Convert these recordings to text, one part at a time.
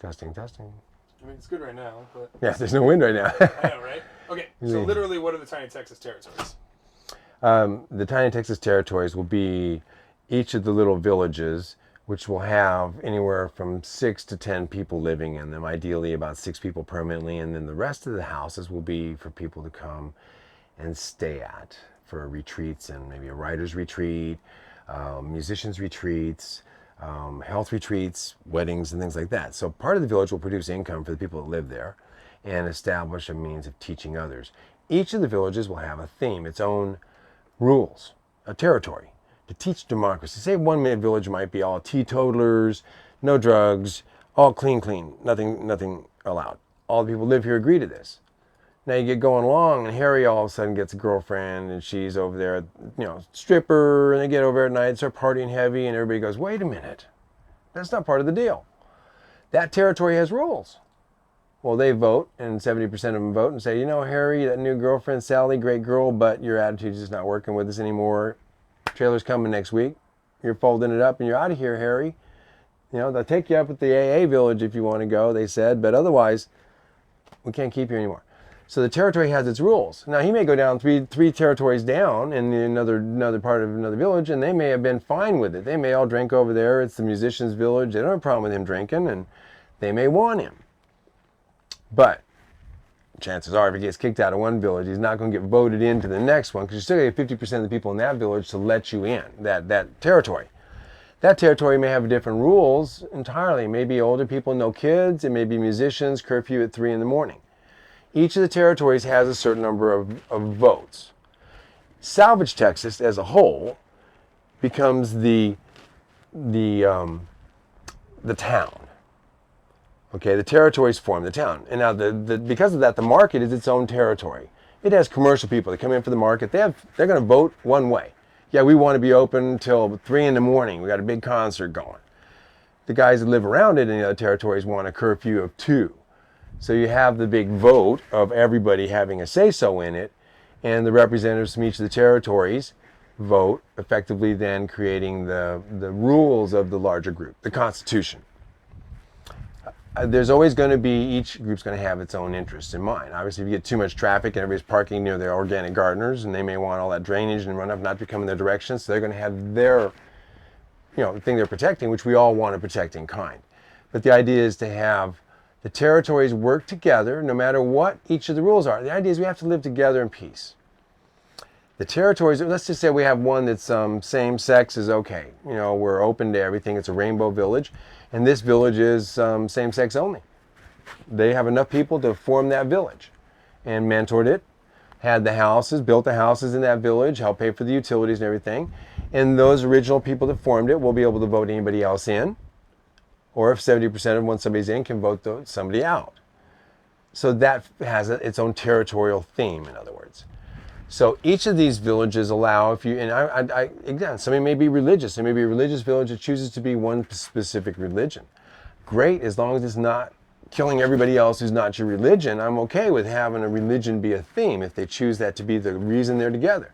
Testing, testing. I mean, it's good right now, but... Yeah, there's no wind right now. I know, right? Okay, so literally, what are the tiny Texas territories? The tiny Texas territories will be each of the little villages, which will have anywhere from 6 to 10 people living in them, ideally about 6 people permanently, and then the rest of the houses will be for people to come and stay at for retreats, and maybe a writer's retreat, musicians' retreats, health retreats, weddings, and things like that. So part of the village will produce income for the people that live there and establish a means of teaching others. Each of the villages will have a theme, its own rules, a territory to teach democracy. Say one village might be all teetotalers, no drugs, all clean, nothing allowed. All the people who live here agree to this. Now you get going along, and Harry all of a sudden gets a girlfriend, and she's over there, stripper, and they get over at night, start partying heavy, and everybody goes, wait a minute, that's not part of the deal. That territory has rules. Well, they vote, and 70% of them vote and say, Harry, that new girlfriend, Sally, great girl, but your attitude's just not working with us anymore. Trailer's coming next week. You're folding it up, and you're out of here, Harry. They'll take you up at the AA village if you want to go, they said, but otherwise, we can't keep you anymore. So the territory has its rules. Now, he may go down three territories down in another part of another village, and they may have been fine with it. They may all drink over there. It's the musician's village. They don't have a problem with him drinking, and they may want him. But chances are, if he gets kicked out of one village, he's not going to get voted into the next one, because you still get 50% of the people in that village to let you in, that territory. That territory may have different rules entirely. It may be older people, no kids. It may be musicians, curfew at 3 in the morning. Each of the territories has a certain number of votes. Salvage Texas as a whole becomes the town. Okay, the territories form the town. And now because of that, the market is its own territory. It has commercial people that come in for the market. They're going to vote one way. Yeah, we want to be open until 3 in the morning. We got a big concert going. The guys that live around it in the other territories want a curfew of 2. So you have the big vote of everybody having a say-so in it, and the representatives from each of the territories vote, effectively then creating the rules of the larger group, the Constitution. There's always going to be, each group's going to have its own interests in mind. Obviously, if you get too much traffic and everybody's parking near their organic gardeners, and they may want all that drainage and runoff not to come in their direction, so they're going to have their, thing they're protecting, which we all want to protect in kind. But the idea is to have the territories work together, no matter what each of the rules are. The idea is we have to live together in peace. The territories, let's just say we have one that's same sex is okay. We're open to everything. It's a rainbow village. And this village is same sex only. They have enough people to form that village and mentored it, had the houses, built the houses in that village, helped pay for the utilities and everything. And those original people that formed it will be able to vote anybody else in. Or if 70% of them, once somebody's in, can vote somebody out. So that has its own territorial theme, in other words. So each of these villages allow, again, somebody may be religious. There may be a religious village that chooses to be one specific religion. Great, as long as it's not killing everybody else who's not your religion. I'm okay with having a religion be a theme if they choose that to be the reason they're together.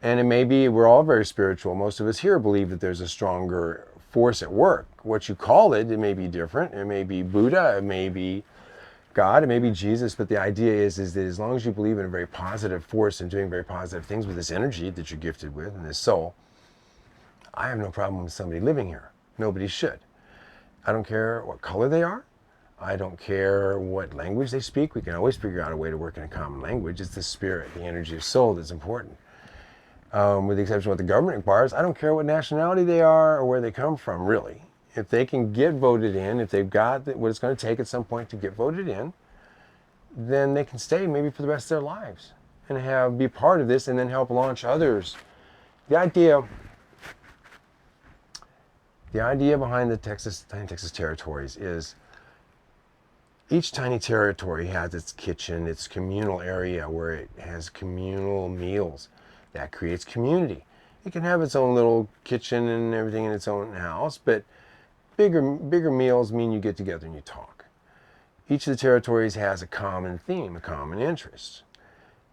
And it may be, we're all very spiritual. Most of us here believe that there's a stronger force at work. What you call it, it may be different. It may be Buddha, it may be God, it may be Jesus, but the idea is that as long as you believe in a very positive force and doing very positive things with this energy that you're gifted with and this soul, I have no problem with somebody living here. Nobody should. I don't care what color they are. I don't care what language they speak. We can always figure out a way to work in a common language. It's the spirit, the energy of soul that's important. With the exception of what the government requires, I don't care what nationality they are or where they come from, really. If they can get voted in, if they've got what it's going to take at some point to get voted in, then they can stay maybe for the rest of their lives and be part of this and then help launch others. The idea behind the tiny Texas territories is each tiny territory has its kitchen, its communal area where it has communal meals. That creates community. It can have its own little kitchen and everything in its own house, but bigger meals mean you get together and you talk. Each of the territories has a common theme, a common interest.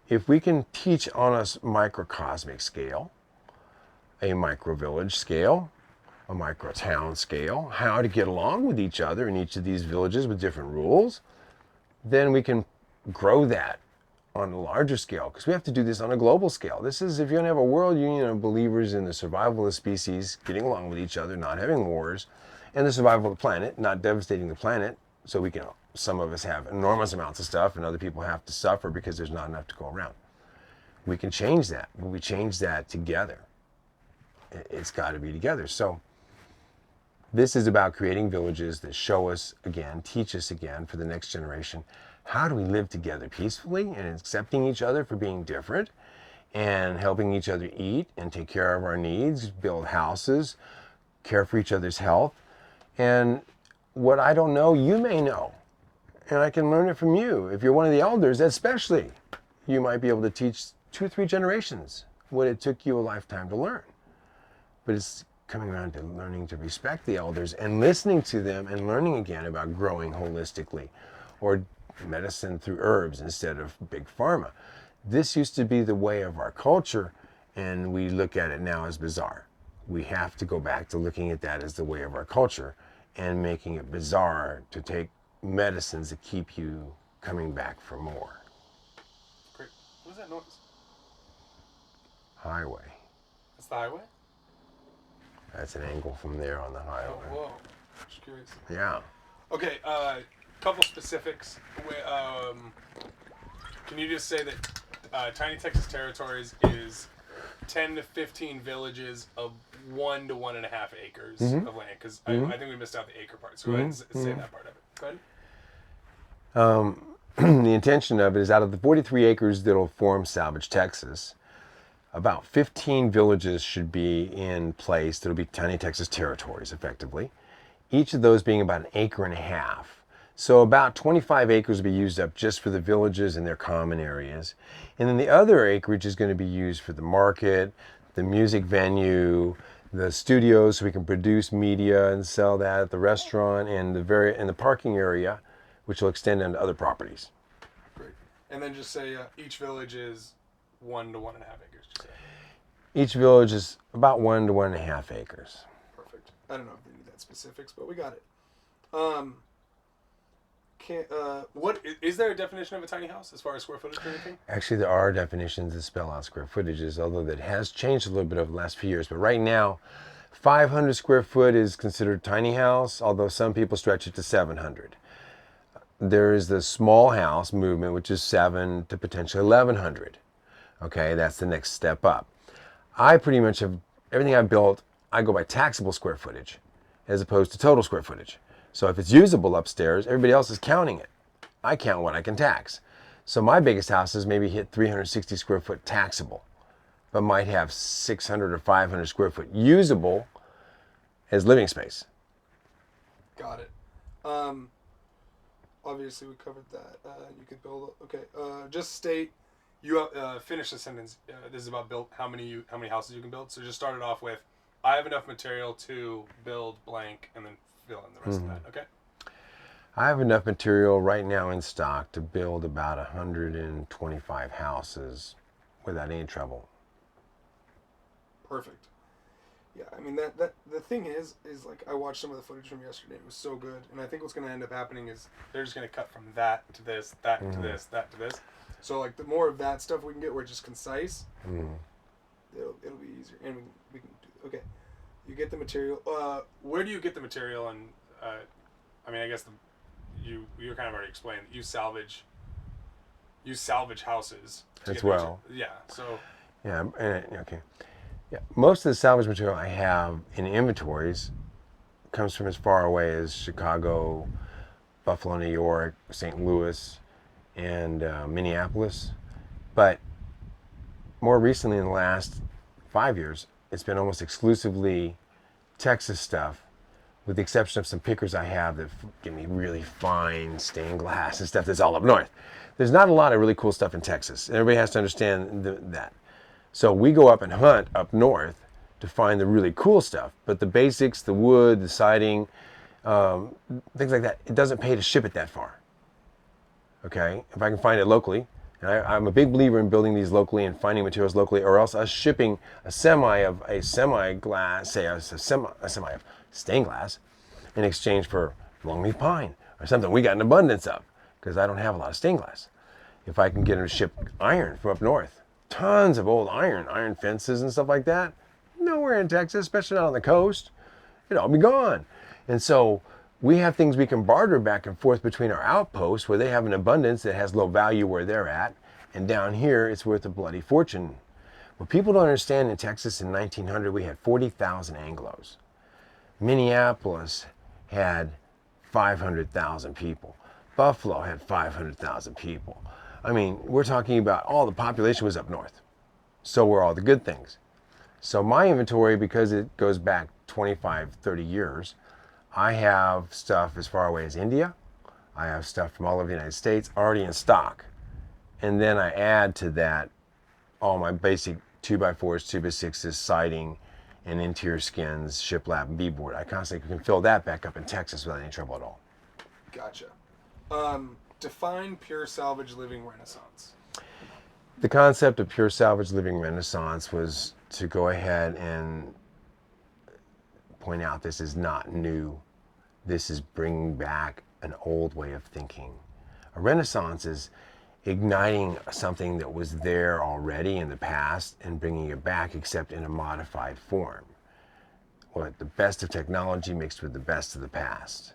If we can teach on a microcosmic scale, a micro-village scale, a micro town scale, how to get along with each other in each of these villages with different rules, then we can grow that on a larger scale, because we have to do this on a global scale. This is, if you're going to have a world union of believers in the survival of the species, getting along with each other, not having wars, and the survival of the planet, not devastating the planet, so we can, some of us have enormous amounts of stuff and other people have to suffer because there's not enough to go around. We can change that, but we change that together. It's got to be together. So this is about creating villages that show us again, teach us again for the next generation, how do we live together peacefully and accepting each other for being different and helping each other eat and take care of our needs, build houses, care for each other's health. And what I don't know, you may know. And I can learn it from you. If you're one of the elders, especially, you might be able to teach 2 or 3 generations what it took you a lifetime to learn. But it's coming around to learning to respect the elders and listening to them and learning again about growing holistically or medicine through herbs instead of big pharma. This used to be the way of our culture, and we look at it now as bizarre. We have to go back to looking at that as the way of our culture and making it bizarre to take medicines that keep you coming back for more. Great. What is that noise? Highway. That's the highway? That's an angle from there on the highway. Oh, whoa. Just curious. Yeah. Okay, couple specifics. Can you just say that Tiny Texas Territories is 10 to 15 villages of 1 to 1.5 acres of land? Because I think we missed out the acre part. So go ahead and say that part of it. Go ahead. The intention of it is out of the 43 acres that'll form Salvage Texas, about 15 villages should be in place that'll be Tiny Texas Territories effectively. Each of those being about 1.5 acres. So about 25 acres will be used up just for the villages and their common areas. And then the other acreage is going to be used for the market, the music venue, the studios so we can produce media and sell that at the restaurant, and the parking area, which will extend into other properties. Great. And then just say each village is 1 to 1.5 acres. Just say. Each village is about 1 to 1.5 acres. Perfect. I don't know if they need that specifics, but we got it. What is there a definition of a tiny house as far as square footage or anything? Actually, there are definitions that spell out square footages, although that has changed a little bit over the last few years. But right now, 500 square foot is considered tiny house, although some people stretch it to 700. There is the small house movement, which is 7 to potentially 1,100. Okay, that's the next step up. I pretty much have everything I've built, I go by taxable square footage as opposed to total square footage. So if it's usable upstairs, everybody else is counting it. I count what I can tax. So my biggest houses maybe hit 360 square foot taxable, but might have 600 or 500 square foot usable as living space. Got it. Obviously we covered that. You could build. Okay. Just state. You finish the sentence. This is about build. How many houses you can build. So just start it off with, I have enough material to build blank, and then fill in the rest of that. Okay. I have enough material right now in stock to build about 125 houses without any trouble. Perfect. Yeah, I mean that the thing is like I watched some of the footage from yesterday. It was so good, and I think what's going to end up happening is they're just going to cut from that to this, that to this, that to this. So like the more of that stuff we can get, where it's just concise, it'll be easier, and we can do. Okay, you get the material. Where do you get the material? And I mean, I guess you kind of already explained that you salvage houses as well. Yeah. So. Yeah. Okay. Yeah, most of the salvage material I have in inventories comes from as far away as Chicago, Buffalo, New York, St. Louis, and Minneapolis. But more recently, in the last 5 years, it's been almost exclusively Texas stuff, with the exception of some pickers I have that give me really fine stained glass and stuff that's all up north. There's not a lot of really cool stuff in Texas, and everybody has to understand that. So we go up and hunt up north to find the really cool stuff. But the basics, the wood, the siding, things like that, it doesn't pay to ship it that far. Okay? If I can find it locally, And I'm a big believer in building these locally and finding materials locally, or else us shipping a semi glass, say a semi of stained glass, in exchange for longleaf pine or something we got an abundance of, because I don't have a lot of stained glass. If I can get them to ship iron from up north, tons of old iron fences and stuff like that, nowhere in Texas, especially not on the coast, it'd all be gone. And so we have things we can barter back and forth between our outposts where they have an abundance that has low value where they're at, and down here it's worth a bloody fortune. What people don't understand, in Texas in 1900 we had 40,000 Anglos. Minneapolis had 500,000 people. Buffalo had 500,000 people. I mean, we're talking about all the population was up north. So were all the good things. So my inventory, because it goes back 25, 30 years, I have stuff as far away as India. I have stuff from all over the United States already in stock. And then I add to that all my basic 2x4s, 2x6s, siding, and interior skins, shiplap, and beadboard. I constantly can fill that back up in Texas without any trouble at all. Gotcha. Define pure salvage living renaissance. The concept of pure salvage living renaissance was to go ahead and point out this is not new. This is bringing back an old way of thinking. A renaissance is igniting something that was there already in the past and bringing it back, except in a modified form. What the best of technology mixed with the best of the past.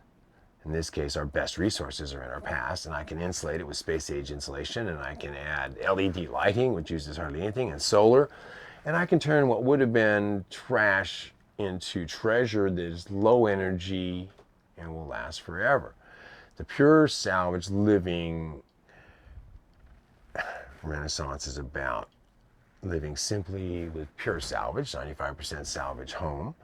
In this case, our best resources are in our past, and I can insulate it with space age insulation, and I can add LED lighting, which uses hardly anything, and solar, and I can turn what would have been trash into treasure that is low energy and will last forever. The pure salvage living renaissance is about living simply with pure salvage, 95% salvage home.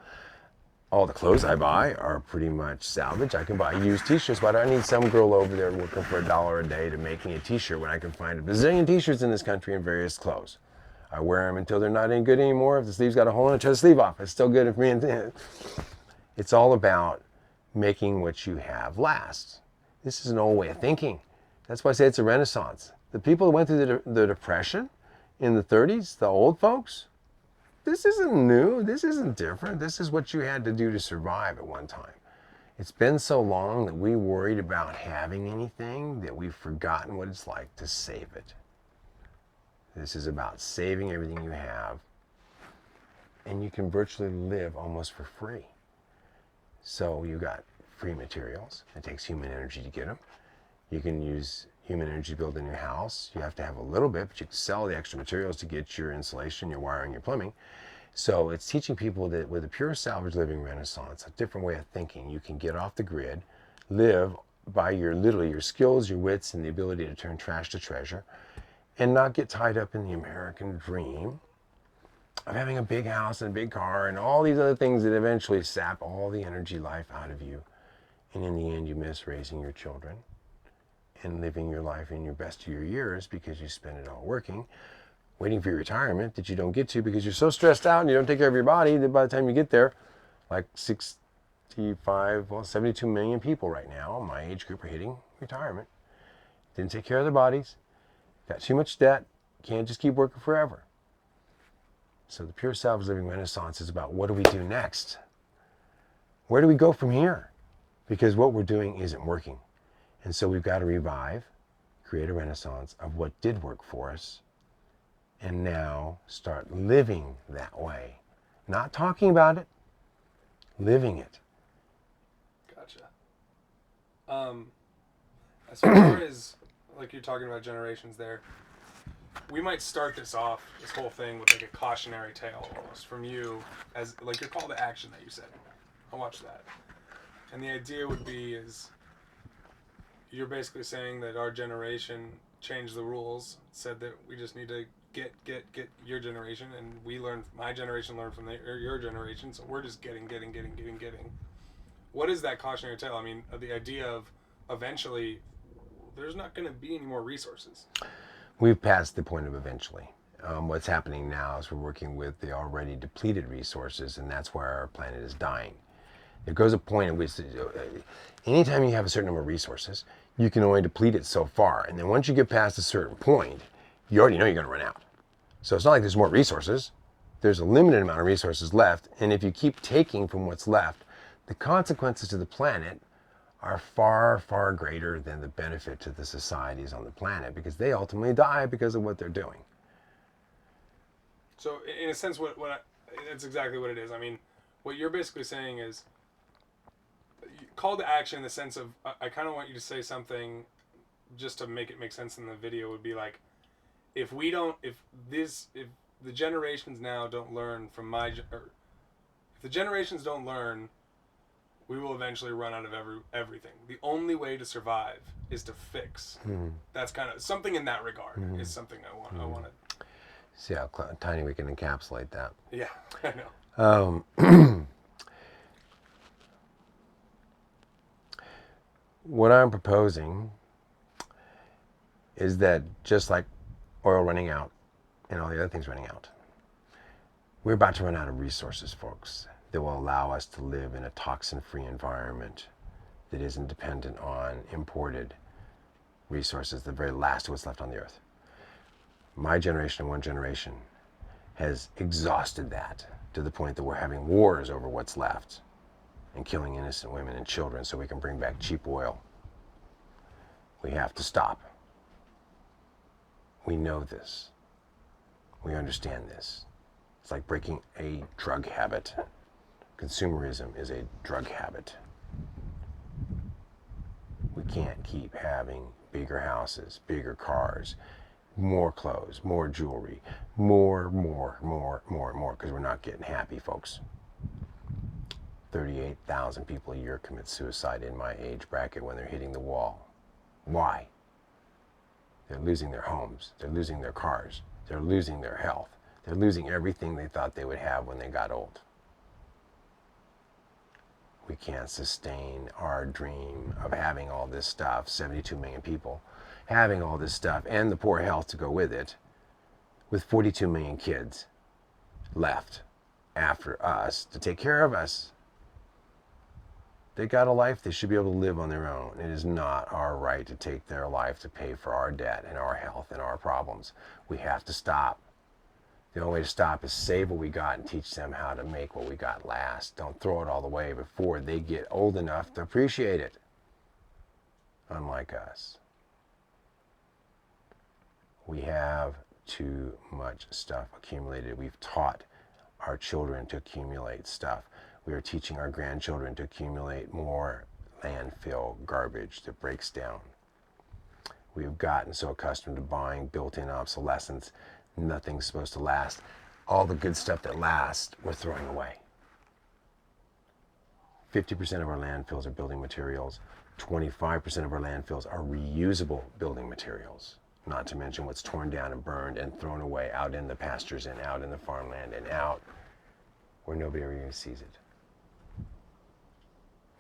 All the clothes I buy are pretty much salvage. I can buy used t-shirts, but I need some girl over there working for $1 a day to make me a t-shirt when I can find a bazillion t-shirts in this country in various clothes. I wear them until they're not any good anymore. If the sleeve's got a hole in it, I try the sleeve off. It's still good if me and it's all about making what you have last. This is an old way of thinking. That's why I say it's a renaissance. The people that went through the Depression in the 30s, the old folks, this isn't new, this isn't different. This is what you had to do to survive at one time. It's been so long that we worried about having anything that we've forgotten what it's like to save it. This is about saving everything you have, and you can virtually live almost for free. So you got free materials. It takes human energy to get them. You can use human energy to build a new house. You have to have a little bit, but you can sell the extra materials to get your insulation, your wiring, your plumbing. So it's teaching people that with a pure salvage living renaissance, a different way of thinking, you can get off the grid, live by literally your skills, your wits, and the ability to turn trash to treasure, and not get tied up in the American dream of having a big house and a big car and all these other things that eventually sap all the energy life out of you. And in the end, you miss raising your children and living your life in your best of your years because you spend it all working, waiting for your retirement that you don't get to because you're so stressed out and you don't take care of your body that by the time you get there, like 72 million people right now, my age group, are hitting retirement. Didn't take care of their bodies, got too much debt, can't just keep working forever. So the pure salvage living renaissance is about what do we do next? Where do we go from here? Because what we're doing isn't working. And so we've got to revive, create a renaissance of what did work for us, and now start living that way. Not talking about it, living it. Gotcha. As far as, like you're talking about generations there, we might start this whole thing with like a cautionary tale almost from you as like your call to action that you said. I'll watch that. And the idea would be is you're basically saying that our generation changed the rules, said that we just need to get your generation, and my generation learned from your generation, so we're just getting. What is that cautionary tale? I mean, the idea of eventually there's not going to be any more resources. We've passed the point of eventually. What's happening now is we're working with the already depleted resources, and that's where our planet is dying. There goes a point at which anytime you have a certain number of resources, you can only deplete it so far. And then once you get past a certain point, you already know you're going to run out. So it's not like there's more resources. There's a limited amount of resources left. And if you keep taking from what's left, the consequences to the planet are far, far greater than the benefit to the societies on the planet, because they ultimately die because of what they're doing. So in a sense, that's exactly what it is. I mean, what you're basically saying is call to action in the sense of I kind of want you to say something just to make it make sense in the video would be like, if the generations now don't learn from if the generations don't learn, we will eventually run out of everything. The only way to survive is to fix. Mm-hmm. That's kind of something in that regard. Mm-hmm. Is something I want to see how tiny we can encapsulate that. Yeah, I know. What I'm proposing is that just like oil running out and all the other things running out, we're about to run out of resources, folks, that will allow us to live in a toxin-free environment that isn't dependent on imported resources, the very last of what's left on the earth. My generation and one generation has exhausted that to the point that we're having wars over what's left and killing innocent women and children so we can bring back cheap oil. We have to stop. We know this. We understand this. It's like breaking a drug habit. Consumerism is a drug habit. We can't keep having bigger houses, bigger cars, more clothes, more jewelry, more, because we're not getting happy, folks. 38,000 people a year commit suicide in my age bracket when they're hitting the wall. Why? They're losing their homes. They're losing their cars. They're losing their health. They're losing everything they thought they would have when they got old. We can't sustain our dream of having all this stuff, 72 million people, having all this stuff and the poor health to go with it, with 42 million kids left after us to take care of us. They got a life they should be able to live on their own. It is not our right to take their life to pay for our debt and our health and our problems. We have to stop. The only way to stop is save what we got and teach them how to make what we got last. Don't throw it all away before they get old enough to appreciate it. Unlike us. We have too much stuff accumulated. We've taught our children to accumulate stuff. We are teaching our grandchildren to accumulate more landfill garbage that breaks down. We have gotten so accustomed to buying built-in obsolescence. Nothing's supposed to last. All the good stuff that lasts, we're throwing away. 50% of our landfills are building materials. 25% of our landfills are reusable building materials. Not to mention what's torn down and burned and thrown away out in the pastures and out in the farmland and out where nobody ever sees it.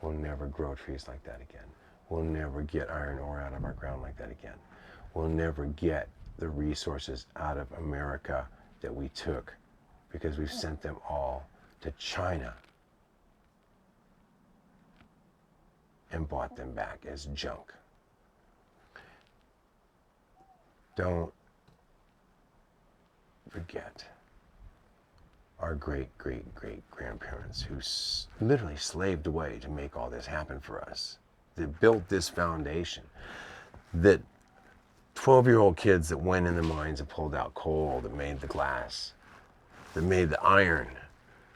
We'll never grow trees like that again. We'll never get iron ore out of our ground like that again. We'll never get the resources out of America that we took because we've sent them all to China and bought them back as junk. Don't forget our great-great-great-grandparents who literally slaved away to make all this happen for us, that built this foundation, that 12-year-old kids that went in the mines and pulled out coal, that made the glass, that made the iron,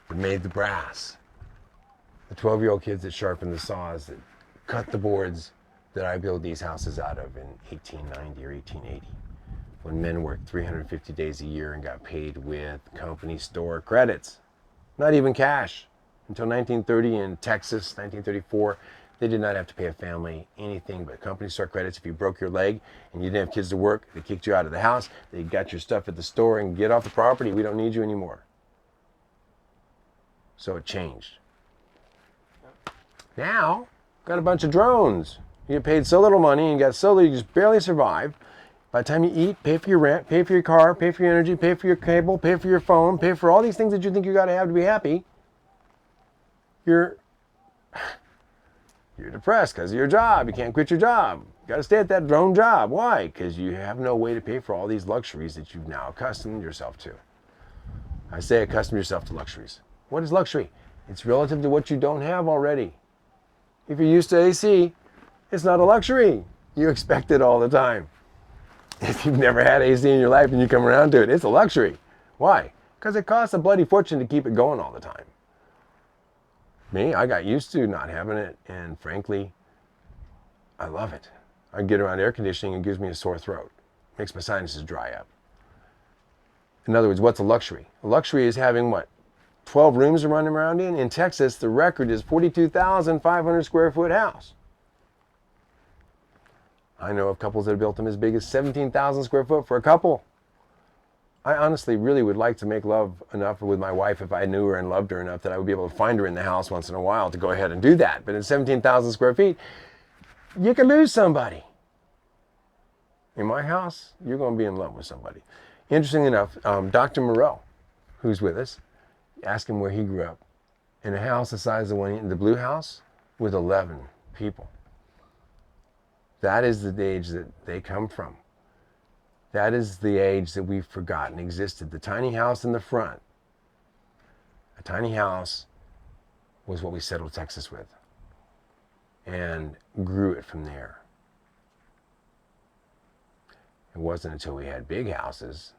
that made the brass, the 12-year-old kids that sharpened the saws, that cut the boards that I built these houses out of in 1890 or 1880. When men worked 350 days a year and got paid with company store credits, not even cash. Until 1930 in Texas, 1934, they did not have to pay a family anything but company store credits. If you broke your leg and you didn't have kids to work, they kicked you out of the house, they got your stuff at the store and get off the property. We don't need you anymore. So it changed. Now, got a bunch of drones. You get paid so little money and you got so little, you just barely survive. By the time you eat, pay for your rent, pay for your car, pay for your energy, pay for your cable, pay for your phone, pay for all these things that you think you got to have to be happy, you're You're depressed because of your job. You can't quit your job. You got to stay at that drone job. Why? Because you have no way to pay for all these luxuries that you've now accustomed yourself to. I say accustom yourself to luxuries. What is luxury? It's relative to what you don't have already. If you're used to AC, it's not a luxury. You expect it all the time. If you've never had AC in your life and you come around to it, it's a luxury. Why? Because it costs a bloody fortune to keep it going all the time. Me, I got used to not having it, and frankly, I love it. I get around air conditioning, it gives me a sore throat. Makes my sinuses dry up. In other words, what's a luxury? A luxury is having what? 12 rooms to run around in? In Texas, the record is 42,500 square foot house. I know of couples that have built them as big as 17,000 square foot for a couple. I honestly really would like to make love enough with my wife if I knew her and loved her enough that I would be able to find her in the house once in a while to go ahead and do that. But at 17,000 square feet, you could lose somebody. In my house, you're going to be in love with somebody. Interestingly enough, Dr. Moreau, who's with us, asked him where he grew up. In a house the size of the one in the blue house with 11 people. That is the age that they come from. That is the age that we've forgotten existed. The tiny house in the front. A tiny house was what we settled Texas with and grew it from there. It wasn't until we had big houses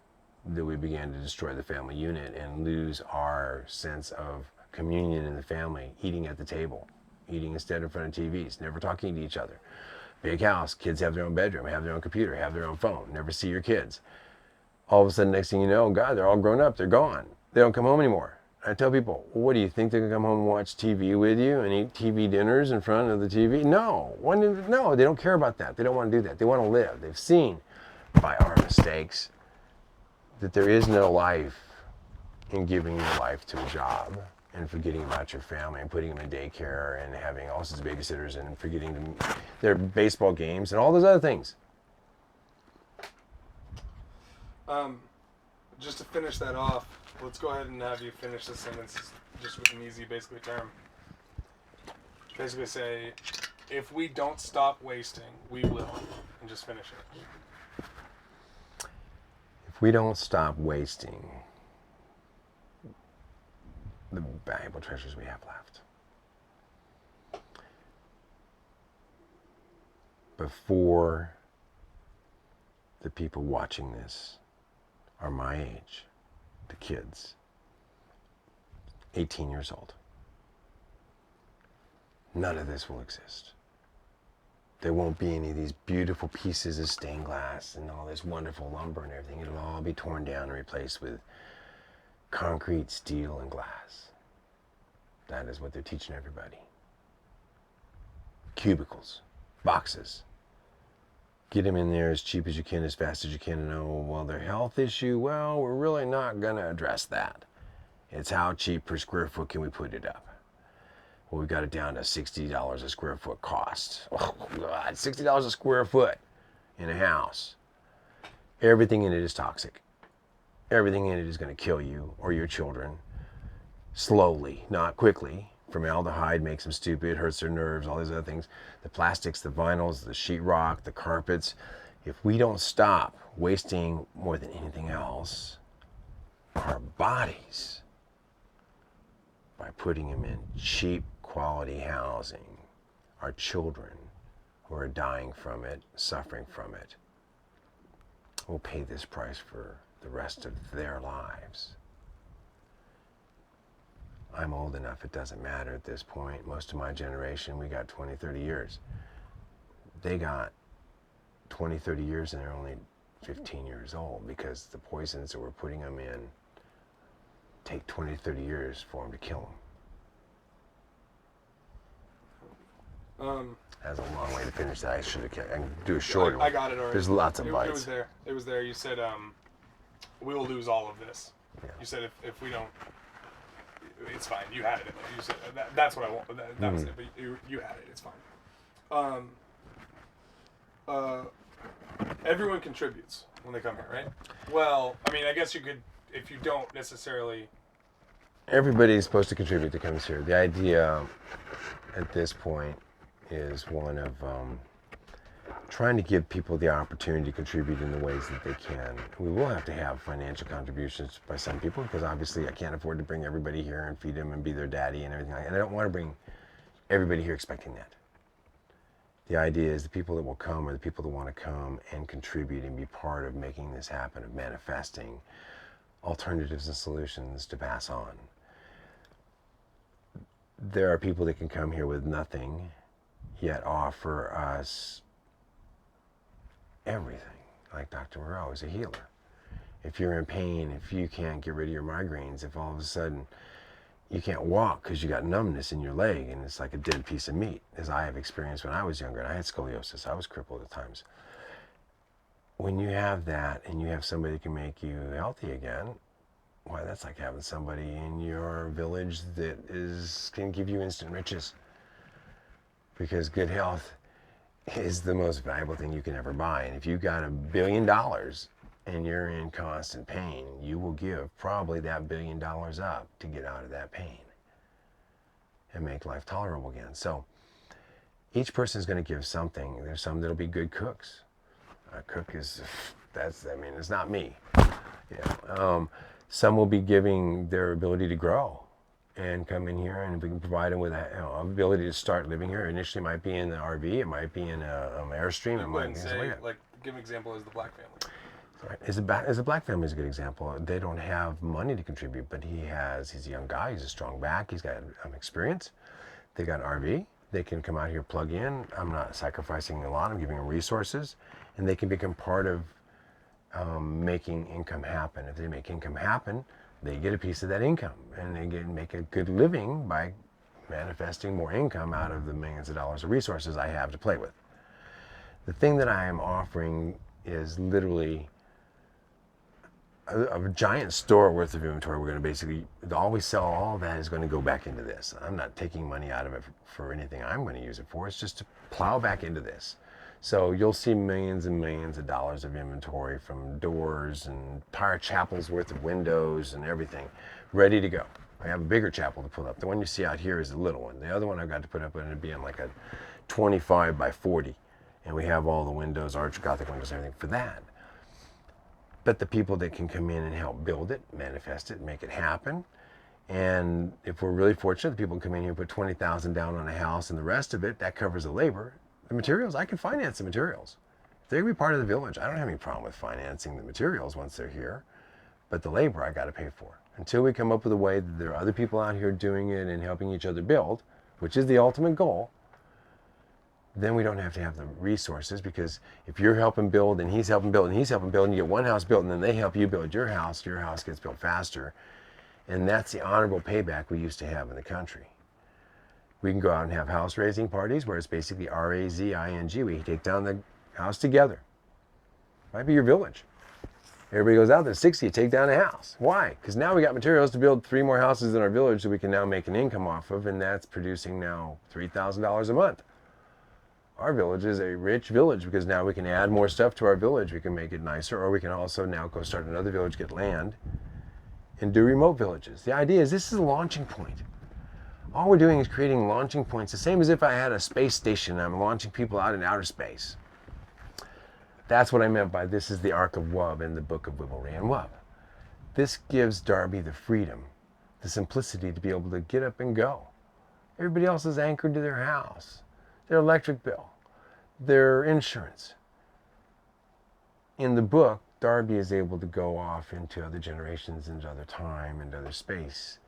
that we began to destroy the family unit and lose our sense of communion in the family, eating at the table, eating instead in front of TVs, never talking to each other. Big house, kids have their own bedroom, have their own computer, have their own phone, never see your kids. All of a sudden, next thing you know, God, they're all grown up, they're gone. They don't come home anymore. I tell people, what do you think they're going to come home and watch TV with you and eat TV dinners in front of the TV? No, no, they don't care about that. They don't want to do that. They want to live. They've seen by our mistakes that there is no life in giving your life to a job and forgetting about your family and putting them in daycare and having all sorts of babysitters and forgetting them, their baseball games and all those other things. Just to finish that off, let's go ahead and have you finish this sentence just with an easy, basically, term. Basically say, if we don't stop wasting, we will. And just finish it. If we don't stop wasting the valuable treasures we have left, before the people watching this are my age, the kids, 18 years old, none of this will exist. There won't be any of these beautiful pieces of stained glass and all this wonderful lumber and everything. It'll all be torn down and replaced with concrete, steel, and glass. That is what they're teaching everybody. Cubicles, boxes. Get them in there as cheap as you can, as fast as you can, and oh, well, their health issue, well, we're really not going to address that. It's how cheap per square foot can we put it up? Well, we got it down to $60 a square foot cost. Oh, God, $60 a square foot in a house. Everything in it is toxic. Everything in it is going to kill you or your children. Slowly, not quickly. Formaldehyde makes them stupid, hurts their nerves, all these other things. The plastics, the vinyls, the sheetrock, the carpets. If we don't stop wasting more than anything else, our bodies, by putting them in cheap quality housing, our children who are dying from it, suffering from it, will pay this price for the rest of their lives. I'm old enough, it doesn't matter at this point. Most of my generation, we got 20, 30 years. They got 20, 30 years and they're only 15 years old because the poisons that we're putting them in take 20, 30 years for them to kill them. That's a long way to finish that. I should have kept, I can do a shorter one. I got it already. There's lots of bites. It was there. It was there. You said, we will lose all of this. Yeah. You said if we don't, it's fine. You had it. You said that's what I want. That was it. But you had it. It's fine. Everyone contributes when they come here, right? Well, I mean, I guess you could, if you don't necessarily. Everybody is supposed to contribute that comes here. The idea at this point is one of trying to give people the opportunity to contribute in the ways that they can. We will have to have financial contributions by some people because obviously I can't afford to bring everybody here and feed them and be their daddy and everything like that. And I don't want to bring everybody here expecting that. The idea is the people that will come are the people that want to come and contribute and be part of making this happen, of manifesting alternatives and solutions to pass on. There are people that can come here with nothing, yet offer us everything. Like Dr. Moreau is a healer. If you're in pain, if you can't get rid of your migraines, if all of a sudden you can't walk because you got numbness in your leg and it's like a dead piece of meat, as I have experienced when I was younger, and I had scoliosis, I was crippled at times. When you have that and you have somebody that can make you healthy again, why, that's like having somebody in your village that can give you instant riches. Because good health is the most valuable thing you can ever buy. And if you've got $1 billion and you're in constant pain, you will give probably that $1 billion up to get out of that pain and make life tolerable again. So each person is going to give something. There's some that'll be good cooks. A cook is, it's not me. Some will be giving their ability to grow and come in here, and we can provide them with an ability to start living here. Initially, it might be in the RV, it might be in an Airstream. It might be say, like, give an example as the Black family. Right. As a Black family is a good example. They don't have money to contribute, but he's a young guy, he's a strong back, he's got experience. They got an RV, they can come out here, plug in. I'm not sacrificing a lot, I'm giving them resources, and they can become part of making income happen. If they make income happen, they get a piece of that income, and they make a good living by manifesting more income out of the millions of dollars of resources I have to play with. The thing that I am offering is literally a giant store worth of inventory. We're going to basically, all we sell, all that is going to go back into this. I'm not taking money out of it for anything I'm going to use it for. It's just to plow back into this. So you'll see millions and millions of dollars of inventory, from doors and entire chapels worth of windows and everything ready to go. I have a bigger chapel to put up. The one you see out here is a little one. The other one I've got to put up and it'd be in like a 25 by 40. And we have all the windows, arch Gothic windows, everything for that. But the people that can come in and help build it, manifest it, make it happen. And if we're really fortunate, the people can come in here and put $20,000 down on a house, and the rest of it, that covers the labor. The materials, I can finance the materials. If they're going to be part of the village, I don't have any problem with financing the materials once they're here. But the labor I got to pay for. Until we come up with a way that there are other people out here doing it and helping each other build, which is the ultimate goal, then we don't have to have the resources. Because if you're helping build and he's helping build and he's helping build, and you get one house built and then they help you build your house gets built faster. And that's the honorable payback we used to have in the country. We can go out and have house raising parties where it's basically R-A-Z-I-N-G. We take down the house together. Might be your village. Everybody goes out there, 60, take down a house. Why? Because now we got materials to build 3 more houses in our village that we can now make an income off of, and that's producing now $3,000 a month. Our village is a rich village because now we can add more stuff to our village. We can make it nicer, or we can also now go start another village, get land, and do remote villages. The idea is this is a launching point. All we're doing is creating launching points, the same as if I had a space station and I'm launching people out in outer space. That's what I meant by this is the Ark of Wub in the book of Wibblery and Wub. This gives Darby the freedom, the simplicity to be able to get up and go. Everybody else is anchored to their house, their electric bill, their insurance. In the book, Darby is able to go off into other generations, into other time, into other space.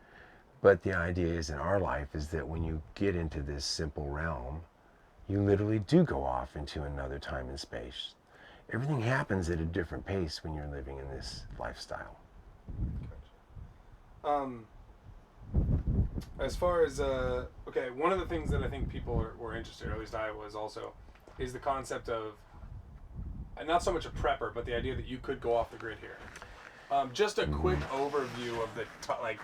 But the idea is in our life is that when you get into this simple realm, you literally do go off into another time and space. Everything happens at a different pace when you're living in this lifestyle. As far as, one of the things that I think people were interested, or at least I was also, is the concept of, not so much a prepper, but the idea that you could go off the grid here. Just a quick overview of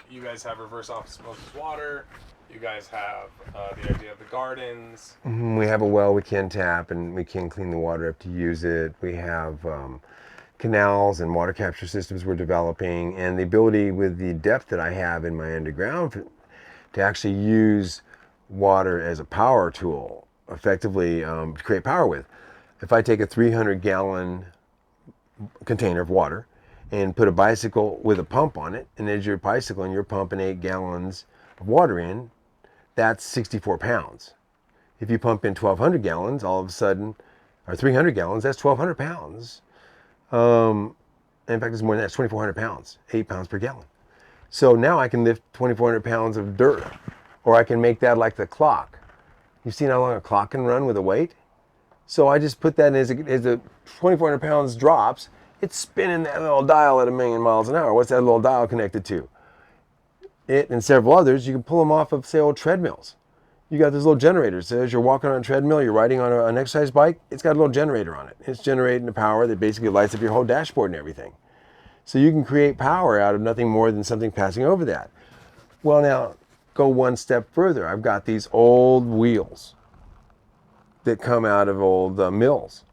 you guys have reverse osmosis water, you guys have the idea of the gardens. We have a well we can tap and we can clean the water up to use it. We have canals and water capture systems we're developing, and the ability with the depth that I have in my underground to actually use water as a power tool, effectively to create power with. If I take a 300-gallon container of water and put a bicycle with a pump on it, and as you're bicycling, you're pumping 8 gallons of water in, that's 64 pounds. If you pump in 1,200 gallons, all of a sudden, or 300 gallons, that's 1,200 pounds. In fact, it's more than that, it's 2,400 pounds, 8 pounds per gallon. So now I can lift 2,400 pounds of dirt, or I can make that like the clock. You've seen how long a clock can run with a weight? So I just put that in as a 2,400 pounds drops, it's spinning that little dial at 1,000,000 miles an hour. What's that little dial connected to? It and several others, you can pull them off of, say, old treadmills. You got those little generators. So as you're walking on a treadmill, you're riding on an exercise bike, it's got a little generator on it. It's generating the power that basically lights up your whole dashboard and everything. So you can create power out of nothing more than something passing over that. Well, now, go one step further. I've got these old wheels that come out of old mills.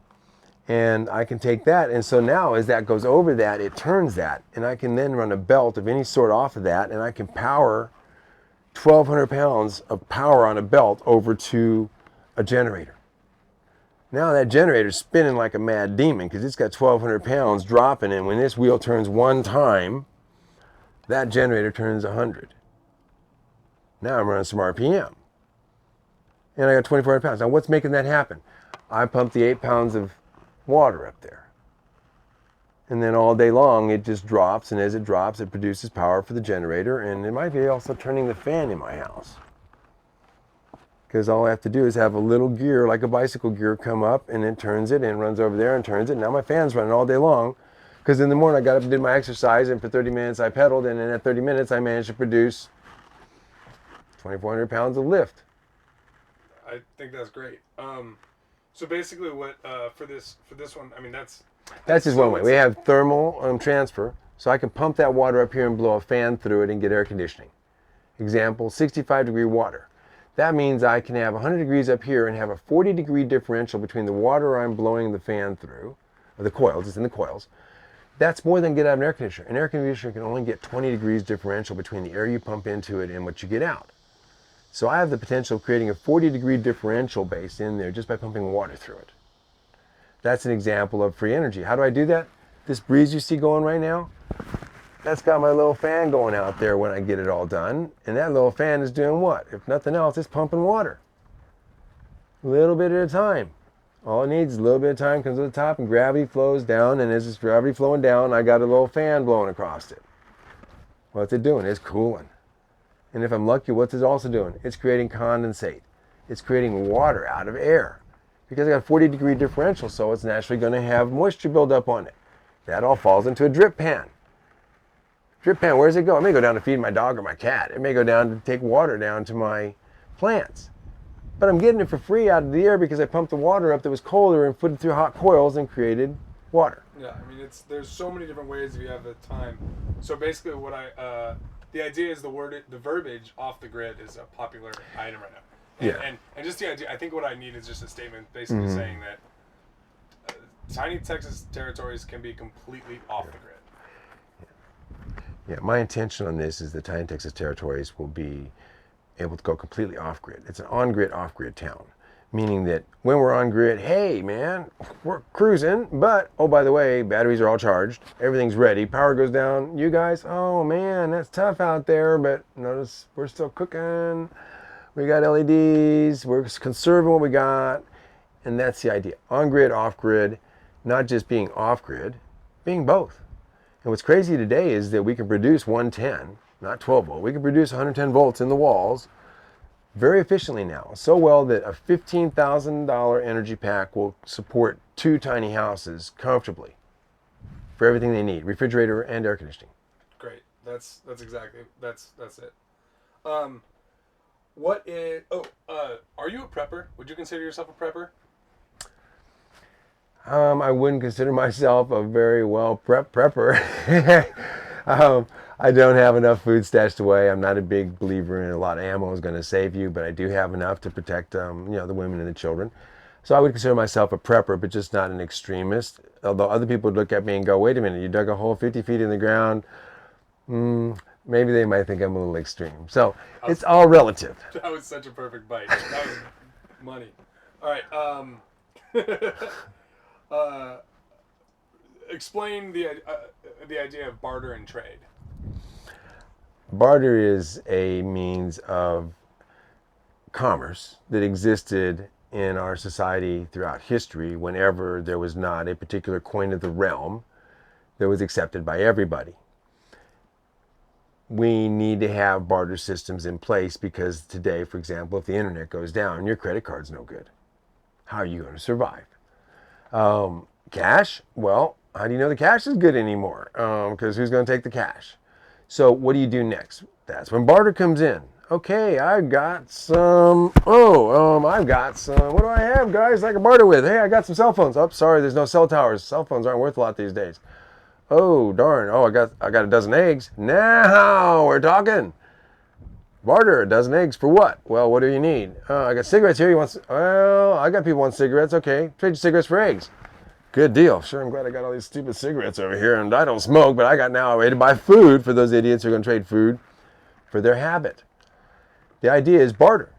And I can take that, and so now as that goes over that, it turns that, and I can then run a belt of any sort off of that, and I can power 1,200 pounds of power on a belt over to a generator. Now that generator's spinning like a mad demon because it's got 1,200 pounds dropping, and when this wheel turns one time, that generator turns 100. Now I'm running some RPM. And I got 2,400 pounds. Now what's making that happen? I pumped the 8 pounds of water up there. And then all day long it just drops, and as it drops it produces power for the generator, and it might be also turning the fan in my house. Because all I have to do is have a little gear, like a bicycle gear, come up, and it turns it and runs over there and turns it. Now my fan's running all day long, because in the morning I got up and did my exercise, and for 30 minutes I pedaled, and in that 30 minutes I managed to produce 2,400 pounds of lift. I think that's great. So basically, what for this one, I mean that's just one way. We have thermal transfer, so I can pump that water up here and blow a fan through it and get air conditioning. Example: 65-degree water. That means I can have 100 degrees up here and have a 40-degree differential between the water I'm blowing the fan through, or the coils. It's in the coils. That's more than get out of an air conditioner. An air conditioner can only get 20 degrees differential between the air you pump into it and what you get out. So I have the potential of creating a 40-degree differential base in there just by pumping water through it. That's an example of free energy. How do I do that? This breeze you see going right now, that's got my little fan going out there when I get it all done. And that little fan is doing what? If nothing else, it's pumping water. A little bit at a time. All it needs is a little bit of time, comes to the top, and gravity flows down, and as it's gravity flowing down, I got a little fan blowing across it. What's it doing? It's cooling. And if I'm lucky, what's it also doing? It's creating condensate. It's creating water out of air. Because I got a 40-degree differential, so it's naturally going to have moisture build up on it. That all falls into a drip pan. Drip pan, where does it go? It may go down to feed my dog or my cat. It may go down to take water down to my plants. But I'm getting it for free out of the air because I pumped the water up that was colder and put it through hot coils and created water. Yeah, I mean there's so many different ways if you have the time. So basically, what the idea is the verbiage off the grid is a popular item right now. And just the idea, I think what I need is just a statement basically saying that tiny Texas territories can be completely off the grid. Yeah, my intention on this is the tiny Texas territories will be able to go completely off grid. It's an on-grid, off-grid town. Meaning that when we're on grid, hey man, we're cruising, but oh by the way, batteries are all charged, everything's ready, power goes down, you guys, oh man, that's tough out there, but notice we're still cooking, we got LEDs, we're conserving what we got, and that's the idea. On grid, off grid, not just being off grid, being both. And what's crazy today is that we can produce 110, not 12 volt, we can produce 110 volts in the walls very efficiently now, so well that a $15,000 energy pack will support 2 tiny houses comfortably for everything they need, refrigerator and air conditioning. Great, that's exactly that's it. What is are you a prepper? Would you consider yourself a prepper? I wouldn't consider myself a very well prepper. I don't have enough food stashed away. I'm not a big believer in a lot of ammo is going to save you, but I do have enough to protect the women and the children. So I would consider myself a prepper, but just not an extremist. Although other people would look at me and go, wait a minute, you dug a hole 50 feet in the ground. Maybe they might think I'm a little extreme. So it's all relative. That was such a perfect bite. That was money. All right. Explain the idea of barter and trade. Barter is a means of commerce that existed in our society throughout history whenever there was not a particular coin of the realm that was accepted by everybody. We need to have barter systems in place because today, for example, if the internet goes down, your credit card's no good. How are you going to survive? Cash? Well, how do you know the cash is good anymore? Because who's going to take the cash? So what do you do next? That's when barter comes in. Okay, I've got some, what do I have, guys, I can barter with? Hey, I got some cell phones. Oh, sorry, there's no cell towers. Cell phones aren't worth a lot these days. Oh, darn. Oh, I got a dozen eggs. Now we're talking. Barter, a dozen eggs for what? Well, what do you need? I got cigarettes here. Well, I got people want cigarettes. Okay, trade your cigarettes for eggs. Good deal. Sure, I'm glad I got all these stupid cigarettes over here, and I don't smoke, but I got now a way to buy food for those idiots who are going to trade food for their habit. The idea is barter.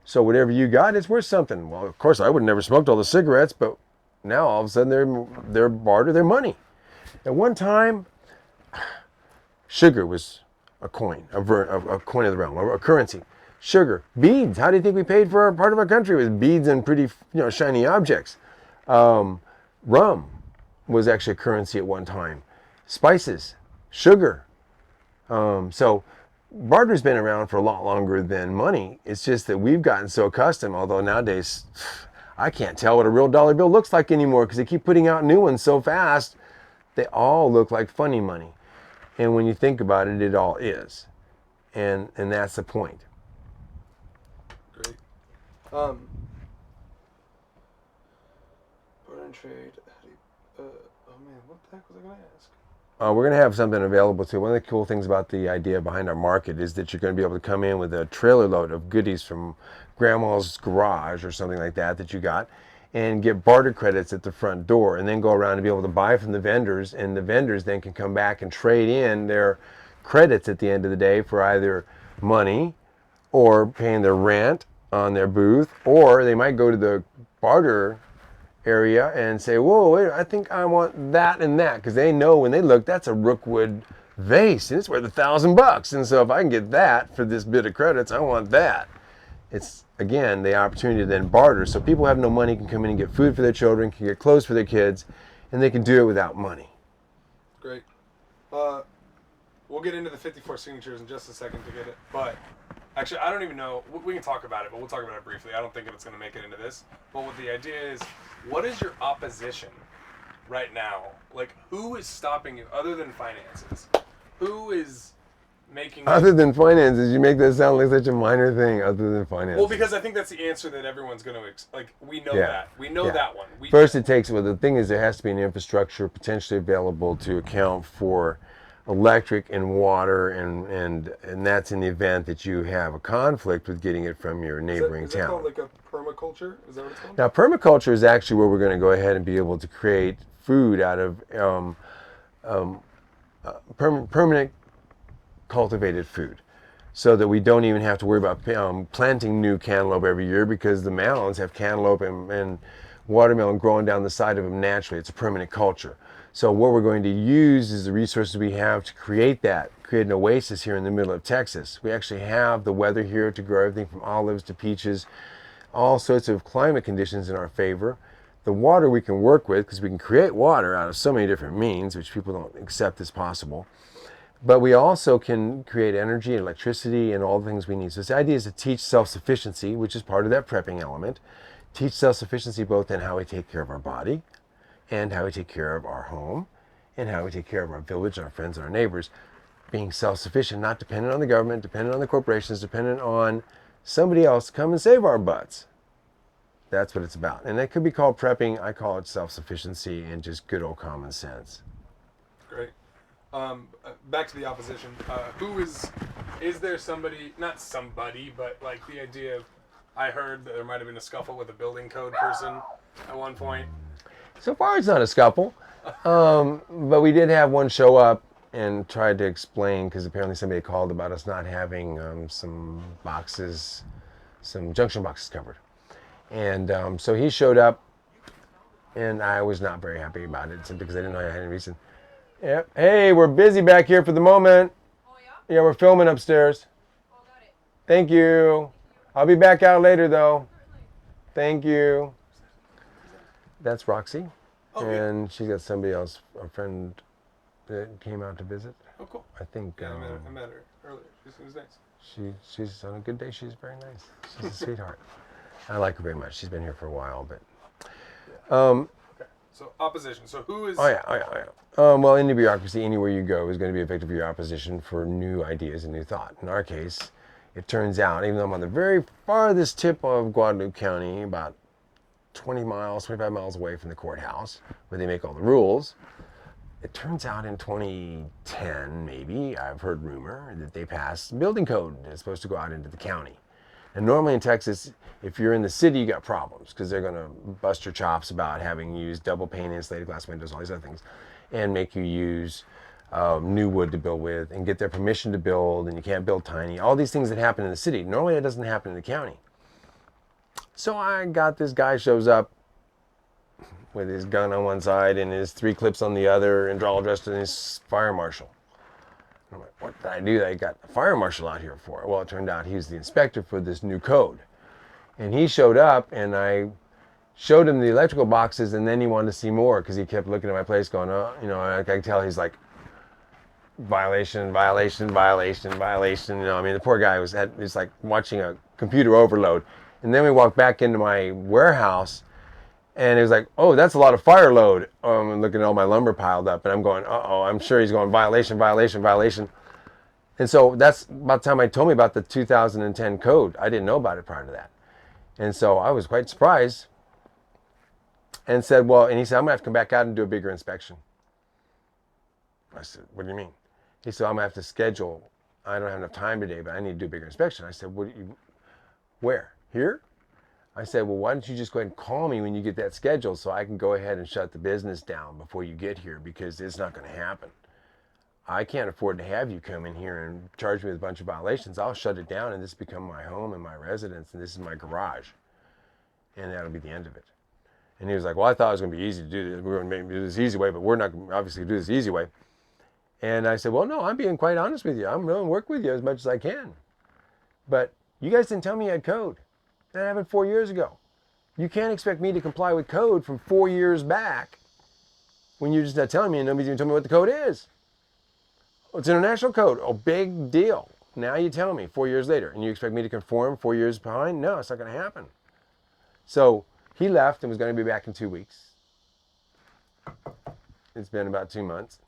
So whatever you got, it's worth something. Well, of course, I would never smoked all the cigarettes, but now all of a sudden they're barter, they're money. At one time, sugar was a coin, a coin of the realm, a currency. Sugar, beads. How do you think we paid for part of our country? With beads and pretty, shiny objects. Rum was actually a currency at one time. Spices, sugar. So barter's been around for a lot longer than money. It's just that we've gotten so accustomed, although nowadays I can't tell what a real dollar bill looks like anymore because they keep putting out new ones so fast. They all look like funny money. And when you think about it, it all is. And that's the point. Great. Barter and trade. Oh man, what the heck was I going to ask? We're going to have something available too. One of the cool things about the idea behind our market is that you're going to be able to come in with a trailer load of goodies from grandma's garage or something like that you got, and get barter credits at the front door, and then go around and be able to buy from the vendors, and the vendors then can come back and trade in their credits at the end of the day for either money or paying their rent on their booth, or they might go to the barter area and say, whoa, wait, I think I want that and that, because they know when they look, that's a rookwood vase and it's worth $1,000, and so if I can get that for this bit of credits, I want that. It's, again, the opportunity to then barter. So people who have no money can come in and get food for their children, can get clothes for their kids, and they can do it without money. Great. We'll get into the 54 signatures in just a second to get it. But actually, I don't even know. We can talk about it, but we'll talk about it briefly. I don't think it's going to make it into this. But what the idea is, what is your opposition right now? Like, who is stopping you other than finances? Who is making other than finances? You make that sound like such a minor thing. Other than finances. Well, because I think that's the answer that everyone's going to like. We know that. We know that one. First, it takes. Well, the thing is, there has to be an infrastructure potentially available to account for electric and water, and that's in the event that you have a conflict with getting it from your neighboring town. Is that called like a permaculture? Is that what it's called? Now, permaculture is actually where we're going to go ahead and be able to create food out of permanent cultivated food, so that we don't even have to worry about planting new cantaloupe every year, because the mounds have cantaloupe and watermelon growing down the side of them naturally. It's a permanent culture. So what we're going to use is the resources we have to create an oasis here in the middle of Texas. We actually have the weather here to grow everything from olives to peaches, all sorts of climate conditions in our favor. The water we can work with, because we can create water out of so many different means, which people don't accept as possible. But we also can create energy and electricity and all the things we need. So the idea is to teach self-sufficiency, which is part of that prepping element. Teach self-sufficiency both in how we take care of our body, and how we take care of our home, and how we take care of our village, our friends, and our neighbors. Being self-sufficient, not dependent on the government, dependent on the corporations, dependent on somebody else to come and save our butts. That's what it's about. And that could be called prepping. I call it self-sufficiency and just good old common sense. Great. Back to the opposition. Is there somebody, not somebody, but like the idea of, I heard that there might have been a scuffle with a building code person at one point. So far, it's not a scuffle, but we did have one show up and tried to explain, because apparently somebody called about us not having some boxes, some junction boxes covered. And so he showed up, and I was not very happy about it because I didn't know I had any reason. Yep. Hey, we're busy back here for the moment. Oh, yeah? Yeah, we're filming upstairs. Oh, got it. Thank you. I'll be back out later, though. Thank you. That's Roxy. Oh, yeah. And she's got somebody else, a friend that came out to visit. Oh, cool. I think Yeah, I met her earlier. She was nice. she's on a good day. She's very nice. She's a sweetheart. I like her very much. She's been here for a while, but Okay. So opposition. So who is? oh yeah. Well, in the bureaucracy, anywhere you go is going to be effective for your opposition for new ideas and new thought. In our case, it turns out, even though I'm on the very farthest tip of Guadalupe County, about 20 miles, 25 miles away from the courthouse, where they make all the rules, it turns out in 2010, maybe, I've heard rumor that they passed building code that's supposed to go out into the county. And normally in Texas, if you're in the city, you got problems because they're going to bust your chops about having used double pane insulated glass windows, all these other things, and make you use new wood to build with and get their permission to build, and you can't build tiny. All these things that happen in the city, normally it doesn't happen in the county. So I got this guy shows up with his gun on one side and his 3 clips on the other, and all dressed in his fire marshal. I'm like, what did I do that I got the fire marshal out here for? Well, it turned out he was the inspector for this new code. And he showed up, and I showed him the electrical boxes, and then he wanted to see more because he kept looking at my place going, oh, I can tell he's like, violation, violation, violation, violation. I mean, the poor guy was like watching a computer overload. And then we walked back into my warehouse, and it was like, oh, that's a lot of fire load. I'm looking at all my lumber piled up, and I'm going, uh-oh, I'm sure he's going violation, violation, violation. And so that's about the time I told me about the 2010 code. I didn't know about it prior to that. And so I was quite surprised and said, well, and he said, I'm going to have to come back out and do a bigger inspection. I said, what do you mean? He said, I'm going to have to schedule. I don't have enough time today, but I need to do a bigger inspection. I said, where? Here? I said, well, why don't you just go ahead and call me when you get that scheduled so I can go ahead and shut the business down before you get here, because it's not going to happen. I can't afford to have you come in here and charge me with a bunch of violations. I'll shut it down and this become my home and my residence, and this is my garage. And that'll be the end of it. And he was like, well, I thought it was going to be easy to do this. We were going to do this easy way, but we're not obviously do this easy way. And I said, well, no, I'm being quite honest with you. I'm willing to work with you as much as I can. But you guys didn't tell me you had code. That happened 4 years ago. You can't expect me to comply with code from 4 years back when you're just not telling me and nobody's even told me what the code is. Oh, it's international code. Oh, big deal. Now you tell me 4 years later, and you expect me to conform 4 years behind? No, it's not going to happen. So he left and was going to be back in 2 weeks. It's been about 2 months.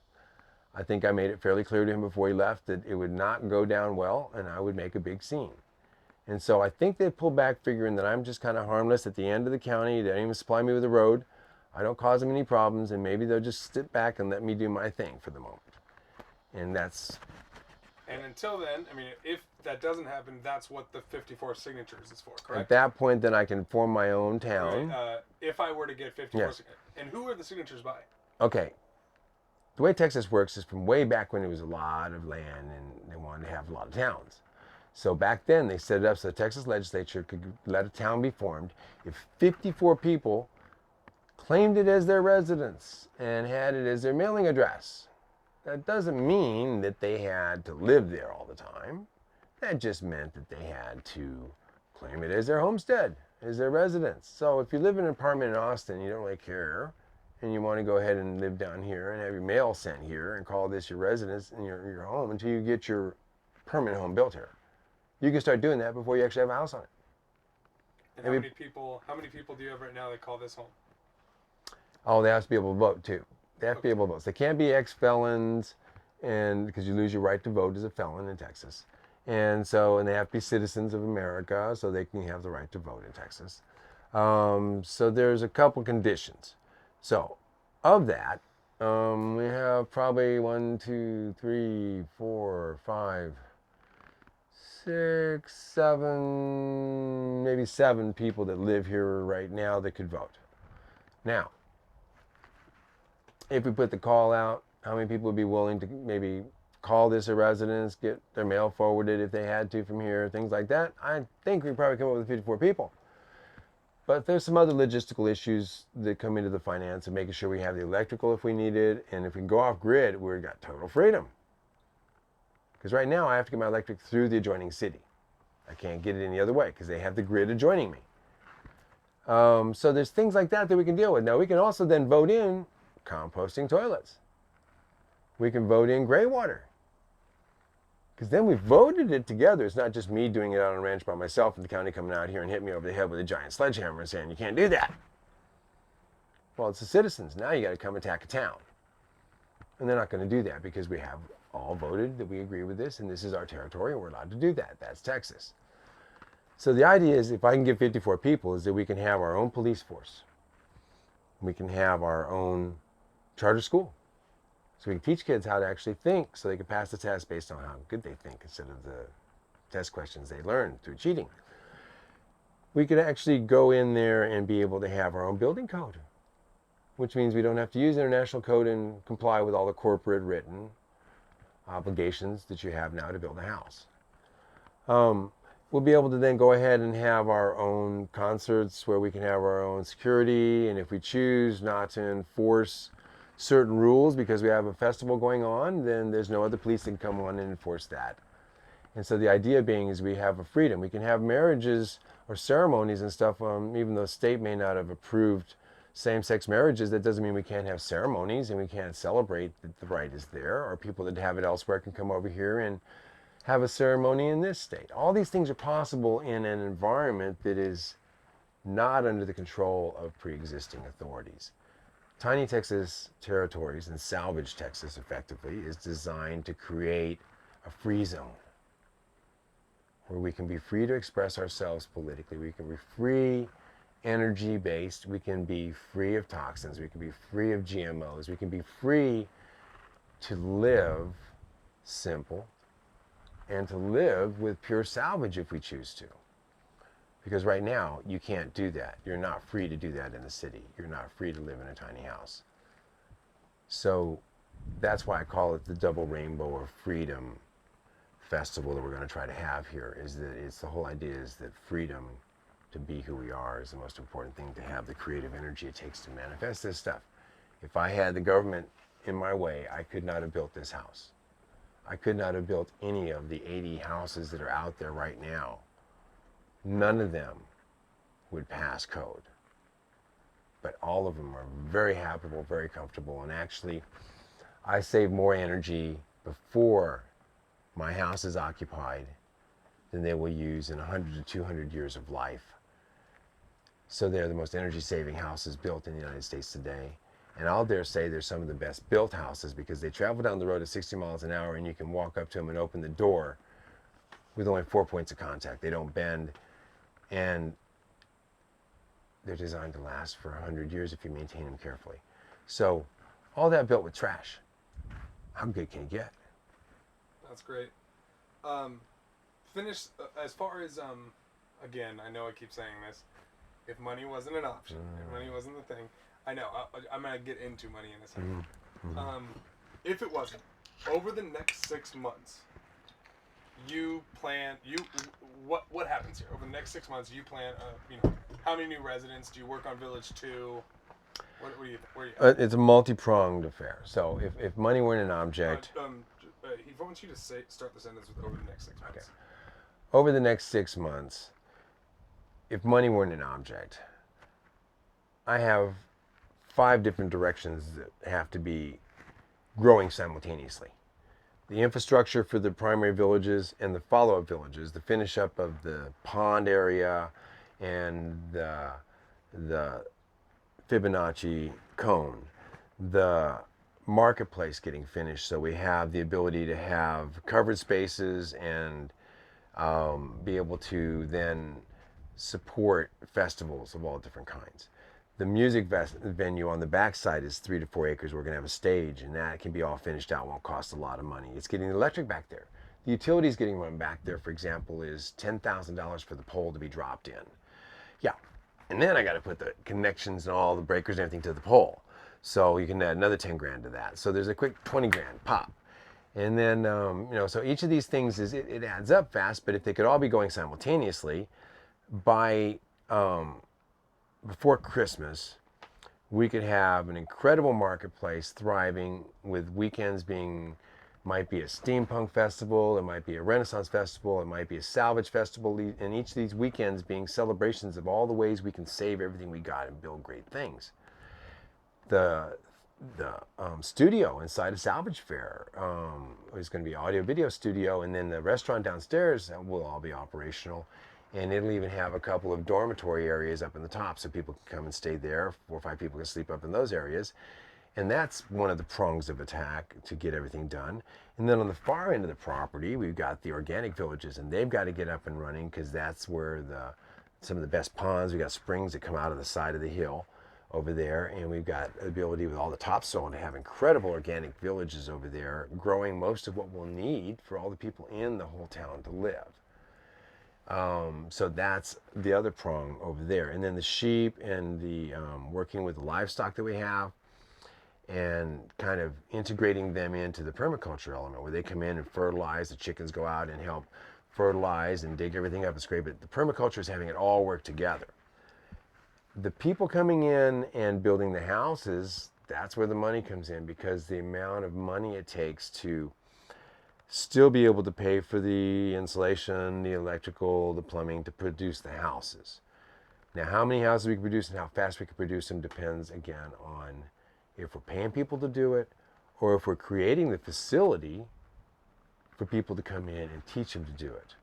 I think I made it fairly clear to him before he left that it would not go down well and I would make a big scene. And so I think they pulled back, figuring that I'm just kind of harmless at the end of the county. They don't even supply me with a road. I don't cause them any problems, and maybe they'll just sit back and let me do my thing for the moment. And that's... And until then, I mean, if that doesn't happen, that's what the 54 signatures is for, correct? At that point, then I can form my own town. Right, if I were to get 54 Yes. signatures. And who are the signatures by? Okay. The way Texas works is from way back when there was a lot of land and they wanted to have a lot of towns. So back then they set it up so the Texas legislature could let a town be formed if 54 people claimed it as their residence and had it as their mailing address. That doesn't mean that they had to live there all the time. That just meant that they had to claim it as their homestead, as their residence. So if you live in an apartment in Austin, you don't really care, and you want to go ahead and live down here and have your mail sent here and call this your residence and your home until you get your permanent home built here. You can start doing that before you actually have a house on it. And how many people do you have right now that call this home? Oh, they have to be able to vote too. They have to be able to vote. So they can't be ex-felons, and because you lose your right to vote as a felon in Texas. And they have to be citizens of America so they can have the right to vote in Texas. So there's a couple conditions. So of that, we have probably 1, 2, 3, 4, 5, 6, 7, maybe 7 people that live here right now that could vote. Now, if we put the call out How many people would be willing to maybe call this a residence, get their mail forwarded if they had to from here, things like that? I think we probably come up with 54 people. But there's some other logistical issues that come into the finance of making sure we have the electrical if we need it. And if we can go off grid, we've got total freedom. Because right now I have to get my electric through the adjoining city. I can't get it any other way because they have the grid adjoining me. So there's things like that that we can deal with. Now we can also then vote in composting toilets. We can vote in gray water. Because then we voted it together. It's not just me doing it out on a ranch by myself and the county coming out here and hitting me over the head with a giant sledgehammer and saying, you can't do that. Well, it's the citizens. Now you got to come attack a town. And they're not going to do that because we have all voted that we agree with this and this is our territory and we're allowed to do that. That's Texas. So the idea is if I can get 54 people is that we can have our own police force. We can have our own charter school. So we can teach kids how to actually think so they can pass the test based on how good they think instead of the test questions they learn through cheating. We could actually go in there and be able to have our own building code, which means we don't have to use international code and comply with all the corporate written obligations that you have now to build a house. We'll be able to then go ahead and have our own concerts where we can have our own security, and if we choose not to enforce certain rules because we have a festival going on, then there's no other police that can come on and enforce that. And so the idea being is we have a freedom. We can have marriages or ceremonies and stuff, even though the state may not have approved same-sex marriages, that doesn't mean we can't have ceremonies and we can't celebrate that the right is there, or people that have it elsewhere can come over here and have a ceremony in this state. All these things are possible in an environment that is not under the control of pre-existing authorities. Tiny Texas Territories and Salvage Texas effectively is designed to create a free zone where we can be free to express ourselves politically. We can be free energy based. We can be free of toxins. We can be free of GMOs. We can be free to live simple and to live with pure salvage if we choose to. Because right now, you can't do that. You're not free to do that in the city. You're not free to live in a tiny house. So that's why I call it the Double Rainbow of Freedom Festival that we're going to try to have here, is that it's the whole idea is that freedom to be who we are is the most important thing, to have the creative energy it takes to manifest this stuff. If I had the government in my way, I could not have built this house. I could not have built any of the 80 houses that are out there right now. None of them would pass code. But all of them are very habitable, very comfortable, and actually I save more energy before my house is occupied than they will use in 100 to 200 years of life. So they're the most energy-saving houses built in the United States today. And I'll dare say they're some of the best built houses because they travel down the road at 60 miles an hour and you can walk up to them and open the door with only 4 points of contact. They don't bend. And they're designed to last for 100 years if you maintain them carefully. So all that built with trash. How good can you get? That's great. Finish as far as again, I know I keep saying this. If money wasn't an option, if money wasn't the thing, I know I'm gonna get into money in a second. If it wasn't, over the next 6 months, what happens here over the next 6 months? You plan, how many new residents? Do you work on Village 2? Where are you it's a multi-pronged affair. So if money weren't an object, he wants you to start the sentence with over the next 6 months. Okay. Over the next 6 months, if money weren't an object, I have 5 different directions that have to be growing simultaneously. The infrastructure for the primary villages and the follow-up villages, the finish up of the pond area and the Fibonacci cone, the marketplace getting finished so we have the ability to have covered spaces and be able to then support festivals of all different kinds. The music venue on the backside is 3 to 4 acres. We're going to have a stage, and that can be all finished out. Won't cost a lot of money. It's getting the electric back there. The utilities getting run back there, for example, is $10,000 for the pole to be dropped in. Yeah, and then I got to put the connections and all the breakers and everything to the pole. So you can add another 10 grand to that. So there's a quick 20 grand pop. And then, so each of these things it adds up fast, but if they could all be going simultaneously by before Christmas, we could have an incredible marketplace thriving with weekends being, might be a steampunk festival, it might be a Renaissance festival, it might be a salvage festival, and each of these weekends being celebrations of all the ways we can save everything we got and build great things. The studio inside a salvage fair is going to be audio video studio, and then the restaurant downstairs will all be operational, and it'll even have a couple of dormitory areas up in the top so people can come and stay there. 4 or 5 people can sleep up in those areas, and that's one of the prongs of attack to get everything done. And then on the far end of the property, we've got the organic villages, and they've got to get up and running because that's where some of the best ponds. We got springs that come out of the side of the hill over there, and we've got the ability with all the topsoil to have incredible organic villages over there, growing most of what we'll need for all the people in the whole town to live. So that's the other prong over there. And then the sheep and the working with the livestock that we have and kind of integrating them into the permaculture element where they come in and fertilize, the chickens go out and help fertilize and dig everything up. It's great, but the permaculture is having it all work together. The people coming in and building the houses, that's where the money comes in, because the amount of money it takes to still be able to pay for the insulation, the electrical, the plumbing to produce the houses. Now, how many houses we can produce and how fast we can produce them depends, again, on if we're paying people to do it or if we're creating the facility for people to come in and teach them to do it.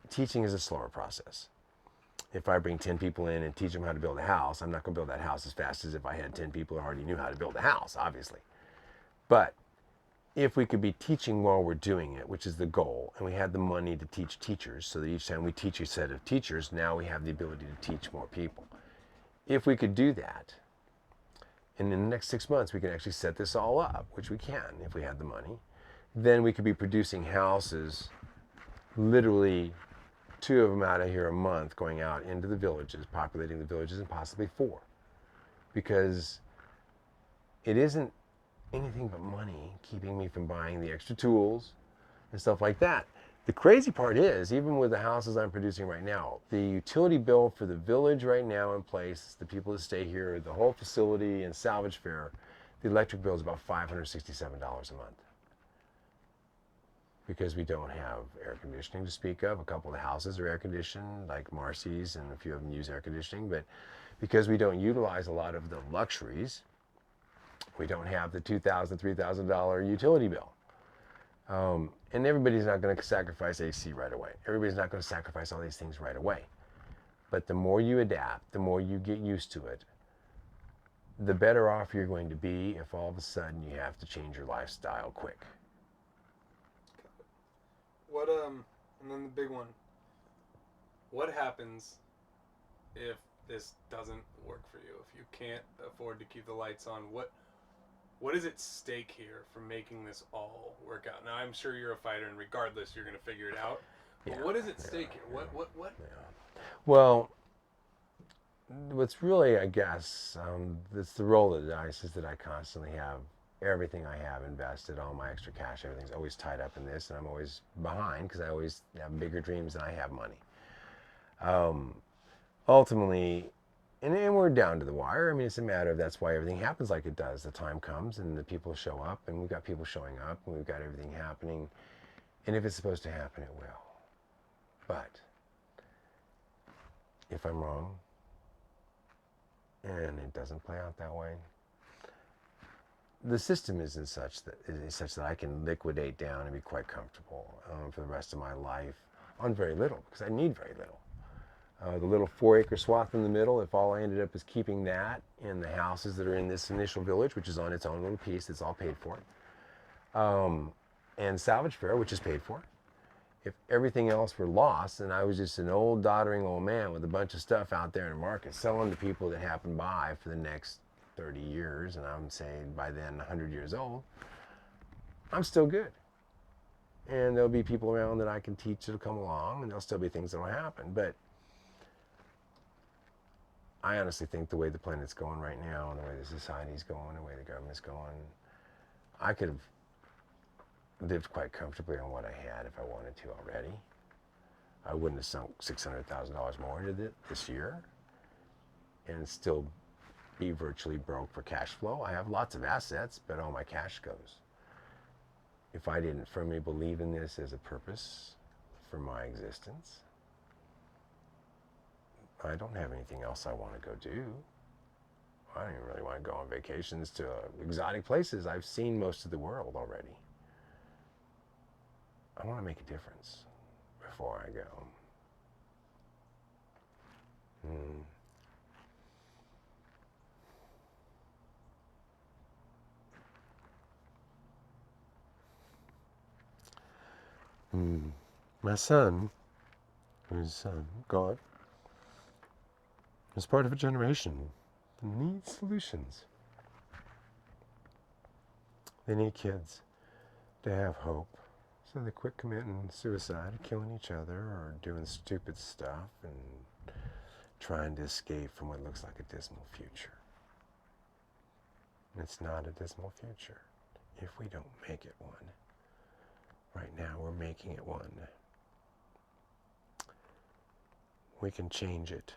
Teaching is a slower process. If I bring 10 people in and teach them how to build a house, I'm not going to build that house as fast as if I had 10 people who already knew how to build a house, obviously. But if we could be teaching while we're doing it, which is the goal, and we had the money to teach teachers, so that each time we teach a set of teachers, now we have the ability to teach more people. If we could do that, and in the next 6 months we can actually set this all up, which we can if we had the money, then we could be producing houses, literally 2 of them out of here a month, going out into the villages, populating the villages, and possibly 4. Because it isn't anything but money keeping me from buying the extra tools and stuff like that. The crazy part is, even with the houses I'm producing right now, the utility bill for the village right now in place, the people that stay here, the whole facility and salvage fair, the electric bill is about $567 a month. Because we don't have air conditioning to speak of. A couple of the houses are air conditioned, like Marcy's, and a few of them use air conditioning, but because we don't utilize a lot of the luxuries, we don't have the $2,000, $3,000 utility bill. And everybody's not going to sacrifice AC right away. Everybody's not going to sacrifice all these things right away. But the more you adapt, the more you get used to it, the better off you're going to be if all of a sudden you have to change your lifestyle quick. What and then the big one. What happens if this doesn't work for you? If you can't afford to keep the lights on, what is at stake here for making this all work out? Now, I'm sure you're a fighter, and regardless, you're going to figure it out. But what is at stake here? What? Yeah. Well, what's really, I guess, it's the roll of the dice is that I constantly have everything I have invested, all my extra cash, everything's always tied up in this, and I'm always behind because I always have bigger dreams than I have money. Ultimately, and we're down to the wire. I mean, it's a matter of that's why everything happens like it does. The time comes and the people show up, and we've got people showing up, and we've got everything happening. And if it's supposed to happen, it will. But if I'm wrong and it doesn't play out that way, the system isn't such that I can liquidate down and be quite comfortable for the rest of my life on very little, because I need very little. The little 4-acre swath in the middle, if all I ended up is keeping that in the houses that are in this initial village, which is on its own little piece, it's all paid for, and salvage fair, which is paid for. If everything else were lost and I was just an old doddering old man with a bunch of stuff out there in the market selling to people that happen by for the next 30 years, and I'm saying by then 100 years old, I'm still good. And there'll be people around that I can teach that'll come along, and there'll still be things that'll happen. But I honestly think the way the planet's going right now, and the way the society's going, the way the government's going, I could have lived quite comfortably on what I had if I wanted to already. I wouldn't have sunk $600,000 more into it this year and still be virtually broke for cash flow. I have lots of assets, but all my cash goes. If I didn't firmly believe in this as a purpose for my existence, I don't have anything else I want to go do. I don't even really want to go on vacations to exotic places. I've seen most of the world already. I want to make a difference before I go. My son, who's gone, is part of a generation that needs solutions. They need kids to have hope, so they quit committing suicide or killing each other or doing stupid stuff and trying to escape from what looks like a dismal future. It's not a dismal future if we don't make it one. Right now we're making it one. We can change it,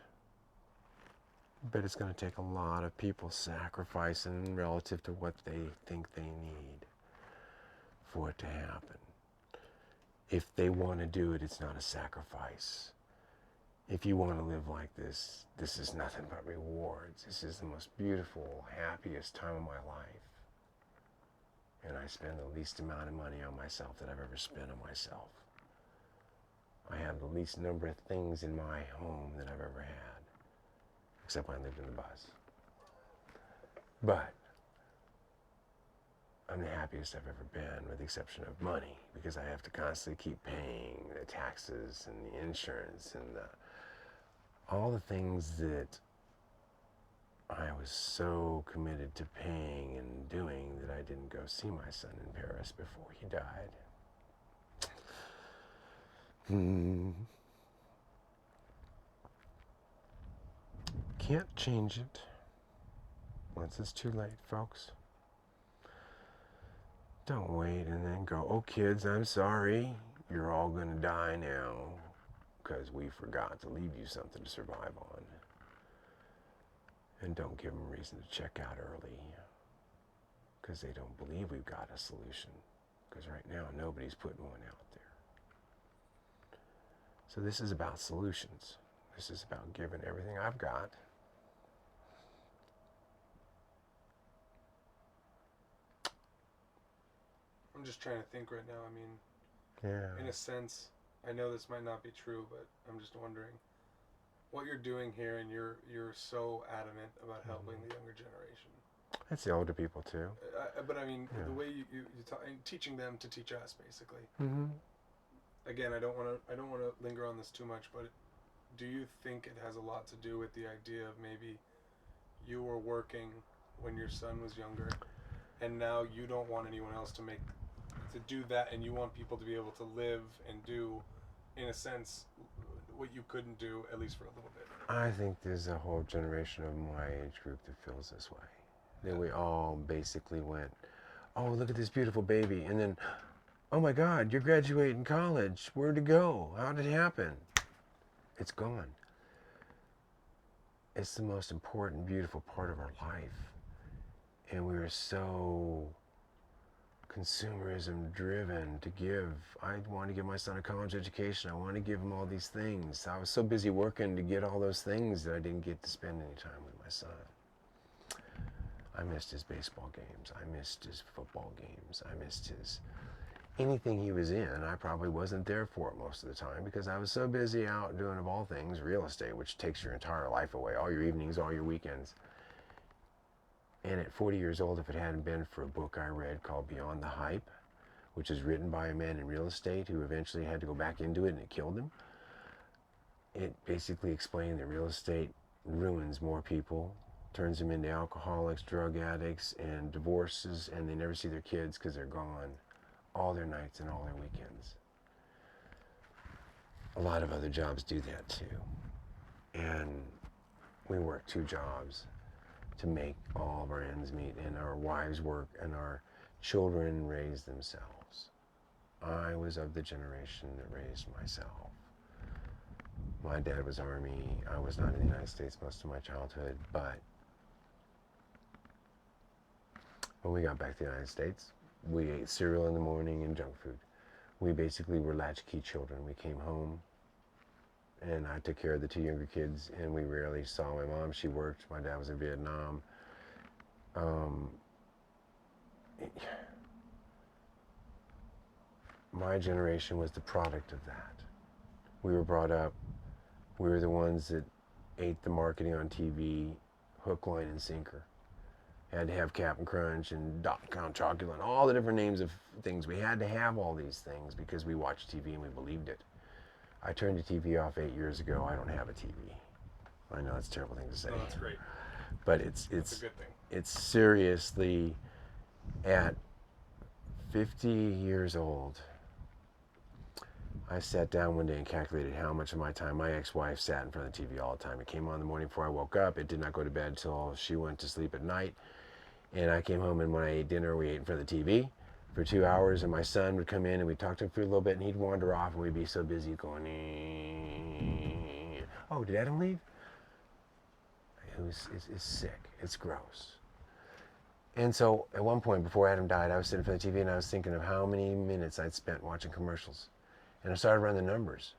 but it's going to take a lot of people sacrificing relative to what they think they need for it to happen. If they want to do it, it's not a sacrifice. If you want to live like this, this is nothing but rewards. This is the most beautiful, happiest time of my life. And I spend the least amount of money on myself that I've ever spent on myself. I have the least number of things in my home that I've ever had, except when I lived in the bus. But I'm the happiest I've ever been, with the exception of money, because I have to constantly keep paying the taxes and the insurance and all the things that I was so committed to paying and doing that I didn't go see my son in Paris before he died. Can't change it once it's too late, folks. Don't wait and then go, oh kids, I'm sorry, you're all gonna die now because we forgot to leave you something to survive on. And don't give them reason to check out early because they don't believe we've got a solution, because right now nobody's putting one out there. So this is about solutions. This is about giving everything I've got I'm just trying to think right now. I mean, yeah. in a sense, I know this might not be true, but I'm just wondering what you're doing here, and you're so adamant about helping the younger generation. It's the older people too. But I mean, Yeah. the way you talk, teaching them to teach us, basically. Mm-hmm. Again, I don't want to linger on this too much, but do you think it has a lot to do with the idea of maybe you were working when your son was younger, and now you don't want anyone else to do that, and you want people to be able to live and do, in a sense, what you couldn't do, at least for a little bit? I think there's a whole generation of my age group that feels this way. Then we all basically went, oh, look at this beautiful baby. And then, oh my God, you're graduating college. Where'd it go? How did it happen? It's gone. It's the most important, beautiful part of our life. And we were so consumerism driven to give. I wanted to give my son a college education. I wanted to give him all these things. I was so busy working to get all those things that I didn't get to spend any time with my son. I missed his baseball games. I missed his football games. I missed his anything he was in. I probably wasn't there for it most of the time because I was so busy out doing, of all things, real estate, which takes your entire life away, all your evenings, all your weekends. And at 40 years old, if it hadn't been for a book I read called Beyond the Hype, which is written by a man in real estate who eventually had to go back into it and it killed him, it basically explained that real estate ruins more people, turns them into alcoholics, drug addicts, and divorces, and they never see their kids because they're gone all their nights and all their weekends. A lot of other jobs do that too. And we worked 2 jobs to make all of our ends meet, and our wives work, and our children raise themselves. I was of the generation that raised myself. My dad was Army. I was not in the United States most of my childhood, but when we got back to the United States, we ate cereal in the morning and junk food. We basically were latchkey children. We came home, and I took care of the 2 younger kids, and we rarely saw my mom. She worked. My dad was in Vietnam. My generation was the product of that. We were brought up. We were the ones that ate the marketing on TV, hook, line, and sinker. Had to have Cap'n Crunch and Count Chocula and all the different names of things. We had to have all these things because we watched TV and we believed it. I turned the TV off 8 years ago. I don't have a TV. I know it's a terrible thing to say. No, that's great. But That's a good thing. It's seriously, at 50 years old, I sat down one day and calculated how much of my time my ex-wife sat in front of the TV all the time. It came on in the morning before I woke up. It did not go to bed until she went to sleep at night. And I came home, and when I ate dinner, we ate in front of the TV for 2 hours, and my son would come in, and we'd talk to him for a little bit, and he'd wander off, and we'd be so busy going, oh, did Adam leave? It's sick. It's gross. And so at one point before Adam died, I was sitting in front of the TV, and I was thinking of how many minutes I'd spent watching commercials. And I started running the numbers,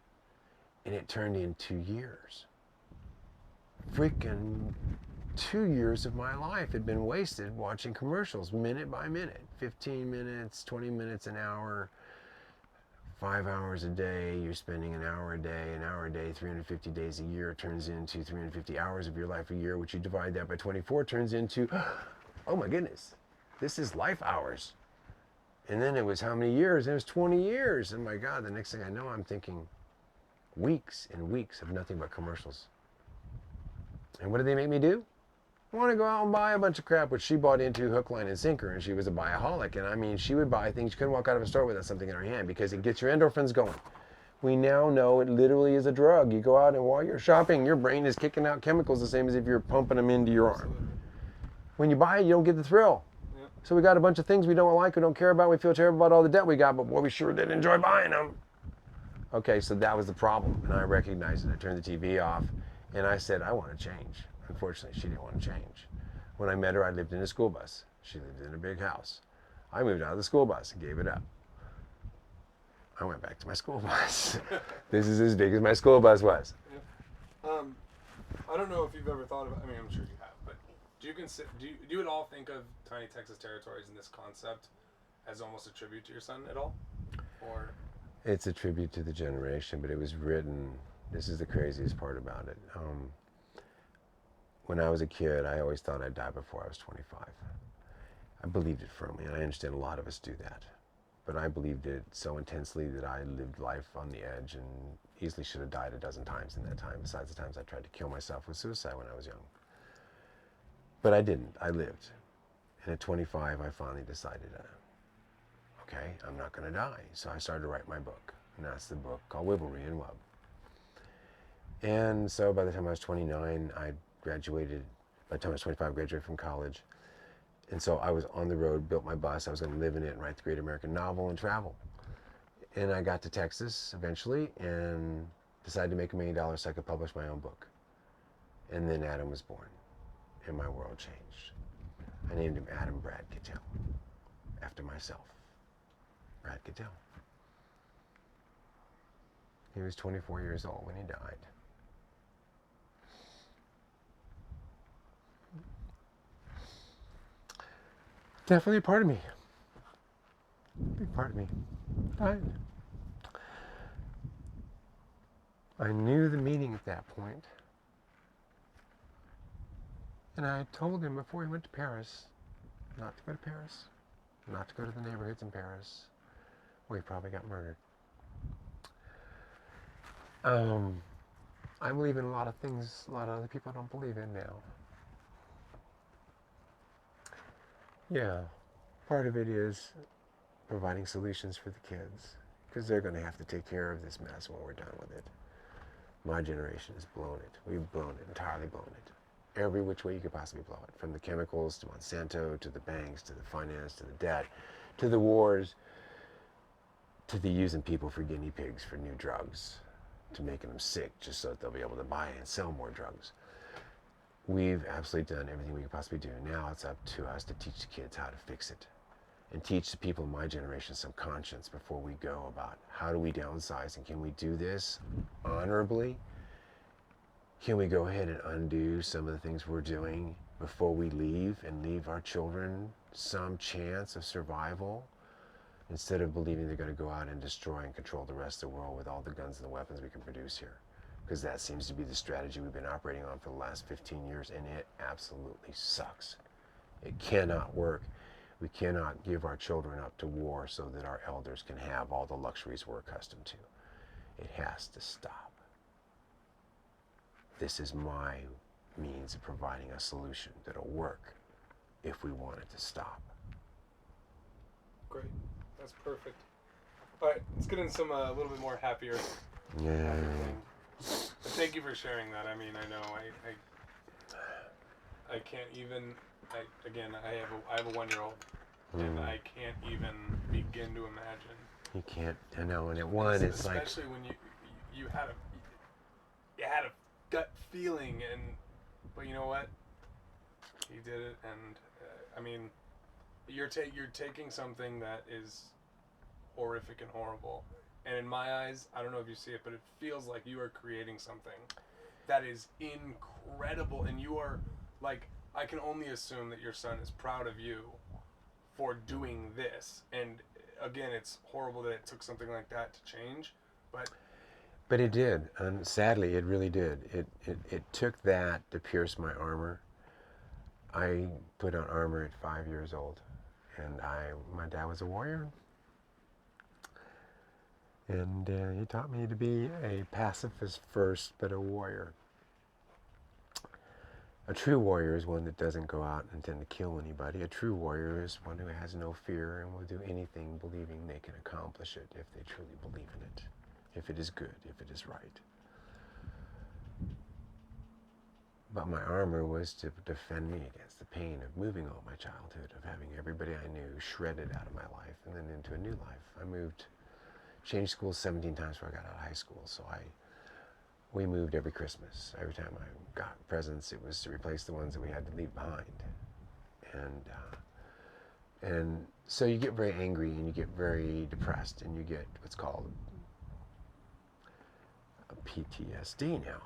and it turned into years. Freaking 2 years of my life had been wasted watching commercials, minute by minute. 15 minutes, 20 minutes an hour, 5 hours a day. You're spending an hour a day, 350 days a year turns into 350 hours of your life a year, which you divide that by 24 turns into, oh my goodness, this is life hours. And then it was how many years? It was 20 years. Oh my God, the next thing I know, I'm thinking weeks and weeks of nothing but commercials. And what did they make me do? I want to go out and buy a bunch of crap, which she bought into hook, line, and sinker, and she was a buyaholic. And I mean, she would buy things. You couldn't walk out of a store without something in her hand because it gets your endorphins going. We now know it literally is a drug. You go out, and while you're shopping, your brain is kicking out chemicals the same as if you're pumping them into your arm. When you buy it, you don't get the thrill. So we got a bunch of things we don't like, we don't care about, we feel terrible about all the debt we got, but boy, we sure did enjoy buying them. Okay, so that was the problem, and I recognized it. I turned the TV off, and I said, I want to change. Unfortunately, she didn't want to change. When I met her, I lived in a school bus. She lived in a big house. I moved out of the school bus and gave it up. I went back to my school bus. This is as big as my school bus was. Yeah. I don't know if you've ever thought about, I mean, I'm sure you have, but do you at all think of Tiny Texas Territories and this concept as almost a tribute to your son at all? Or it's a tribute to the generation, but it was written, this is the craziest part about it. When I was a kid, I always thought I'd die before I was 25. I believed it firmly, and I understand a lot of us do that. But I believed it so intensely that I lived life on the edge and easily should have died a dozen times in that time, besides the times I tried to kill myself with suicide when I was young. But I didn't. I lived. And at 25, I finally decided, okay, I'm not going to die. So I started to write my book. And that's the book called Wibblery and Wub. And so by the time I was 29, I graduated. By the time I was 25, I graduated from college. And so I was on the road, built my bus. I was going to live in it and write the great American novel and travel. And I got to Texas eventually and decided to make $1 million so I could publish my own book. And then Adam was born, and my world changed. I named him Adam Brad Cattell, after myself, Brad Cattell. He was 24 years old when he died. Definitely a part of me. Big part of me. Died. I knew the meaning at that point. And I told him before he went to Paris, not to go to Paris, not to go to the neighborhoods in Paris, where he probably got murdered. I believe in a lot of things a lot of other people don't believe in now. Yeah, part of it is providing solutions for the kids, because they're going to have to take care of this mess when we're done with it. My generation has blown it. We've blown it, entirely blown it. every which way you could possibly blow it, from the chemicals to Monsanto to the banks to the finance to the debt to the wars to the using people for guinea pigs for new drugs, to making them sick just so that they'll be able to buy and sell more drugs. We've absolutely done everything we could possibly do. Now it's up to us to teach the kids how to fix it and teach the people in my generation some conscience before we go about how do we downsize and can we do this honorably? Can we go ahead and undo some of the things we're doing before we leave and leave our children some chance of survival instead of believing they're going to go out and destroy and control the rest of the world with all the guns and the weapons we can produce here? Because that seems to be the strategy we've been operating on for the last 15 years, and it absolutely sucks. It cannot work. We cannot give our children up to war so that our elders can have all the luxuries we're accustomed to. It has to stop. This is my means of providing a solution that'll work if we want it to stop. Great. That's perfect. All right, let's get into some a little bit more happier. Yeah. Happy thing. But thank you for sharing that. I mean, I know I can't even. I have a 1-year-old, and I can't even begin to imagine. You can't. I know. And at one, it's like, especially when you had a gut feeling, but you know what? He did it, and I mean, you're taking something that is horrific and horrible, and in my eyes, I don't know if you see it, but it feels like you are creating something that is incredible, and you are like, I can only assume that your son is proud of you for doing this. And again, it's horrible that it took something like that to change, but it did, and sadly, it really did. It took that to pierce my armor. I put on armor at 5 years old, and my dad was a warrior, and he taught me to be a pacifist first, but a warrior. A true warrior is one that doesn't go out and intend to kill anybody. A true warrior is one who has no fear and will do anything believing they can accomplish it if they truly believe in it, if it is good, if it is right. But my armor was to defend me against the pain of moving all my childhood, of having everybody I knew shredded out of my life and then into a new life. Changed schools 17 times before I got out of high school, so we moved every Christmas. Every time I got presents, it was to replace the ones that we had to leave behind. And so you get very angry and you get very depressed and you get what's called a PTSD now.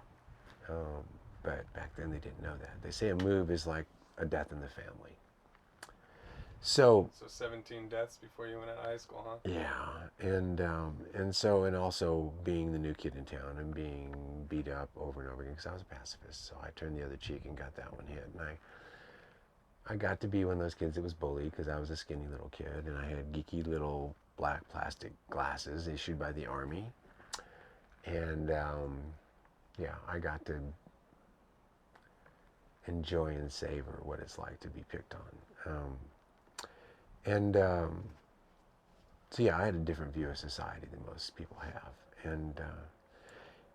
But back then they didn't know that. They say a move is like a death in the family. So 17 deaths before you went out of high school, huh? Yeah, and also being the new kid in town and being beat up over and over again because I was a pacifist. So I turned the other cheek and got that one hit. And I got to be one of those kids that was bullied because I was a skinny little kid and I had geeky little black plastic glasses issued by the Army. And I got to enjoy and savor what it's like to be picked on. So I had a different view of society than most people have, and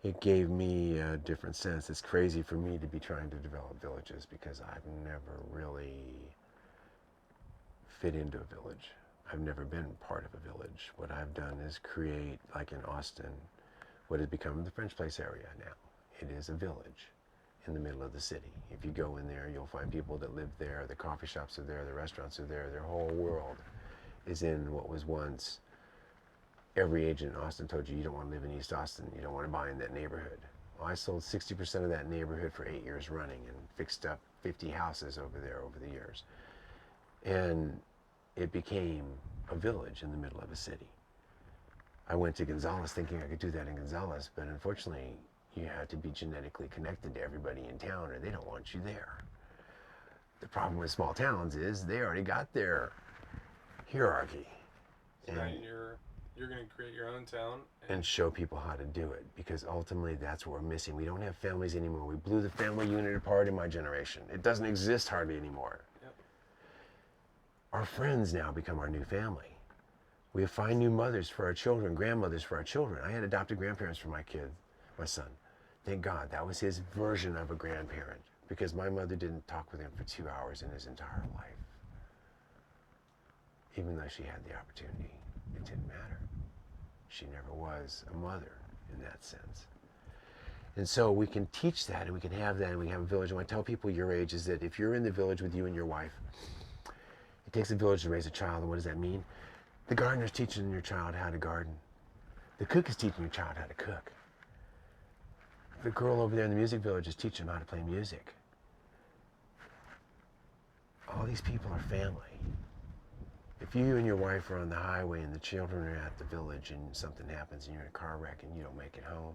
it gave me a different sense. It's crazy for me to be trying to develop villages because I've never really fit into a village. I've never been part of a village. What I've done is create, like in Austin, what has become the French Place area now. It is a village in the middle of the city. If you go in there, you'll find people that live there, the coffee shops are there, the restaurants are there, their whole world is in what was once, every agent in Austin told you don't want to live in East Austin, you don't want to buy in that neighborhood. Well, I sold 60% of that neighborhood for 8 years running and fixed up 50 houses over there over the years. And it became a village in the middle of a city. I went to Gonzales thinking I could do that in Gonzales, but unfortunately, you have to be genetically connected to everybody in town or they don't want you there. The problem with small towns is they already got their hierarchy. So now you're going to create your own town. And show people how to do it, because ultimately that's what we're missing. We don't have families anymore. We blew the family unit apart in my generation. It doesn't exist hardly anymore. Yep. Our friends now become our new family. We find new mothers for our children, grandmothers for our children. I had adopted grandparents for my kid, my son. Thank God, that was his version of a grandparent. because my mother didn't talk with him for 2 hours in his entire life. Even though she had the opportunity, it didn't matter. She never was a mother in that sense. And so we can teach that, and we can have that, and we can have a village. And what I tell people your age is that if you're in the village with you and your wife, it takes a village to raise a child. And what does that mean? The gardener's teaching your child how to garden. The cook is teaching your child how to cook. The girl over there in the music village is teaching them how to play music. All these people are family. If you and your wife are on the highway and the children are at the village and something happens and you're in a car wreck and you don't make it home,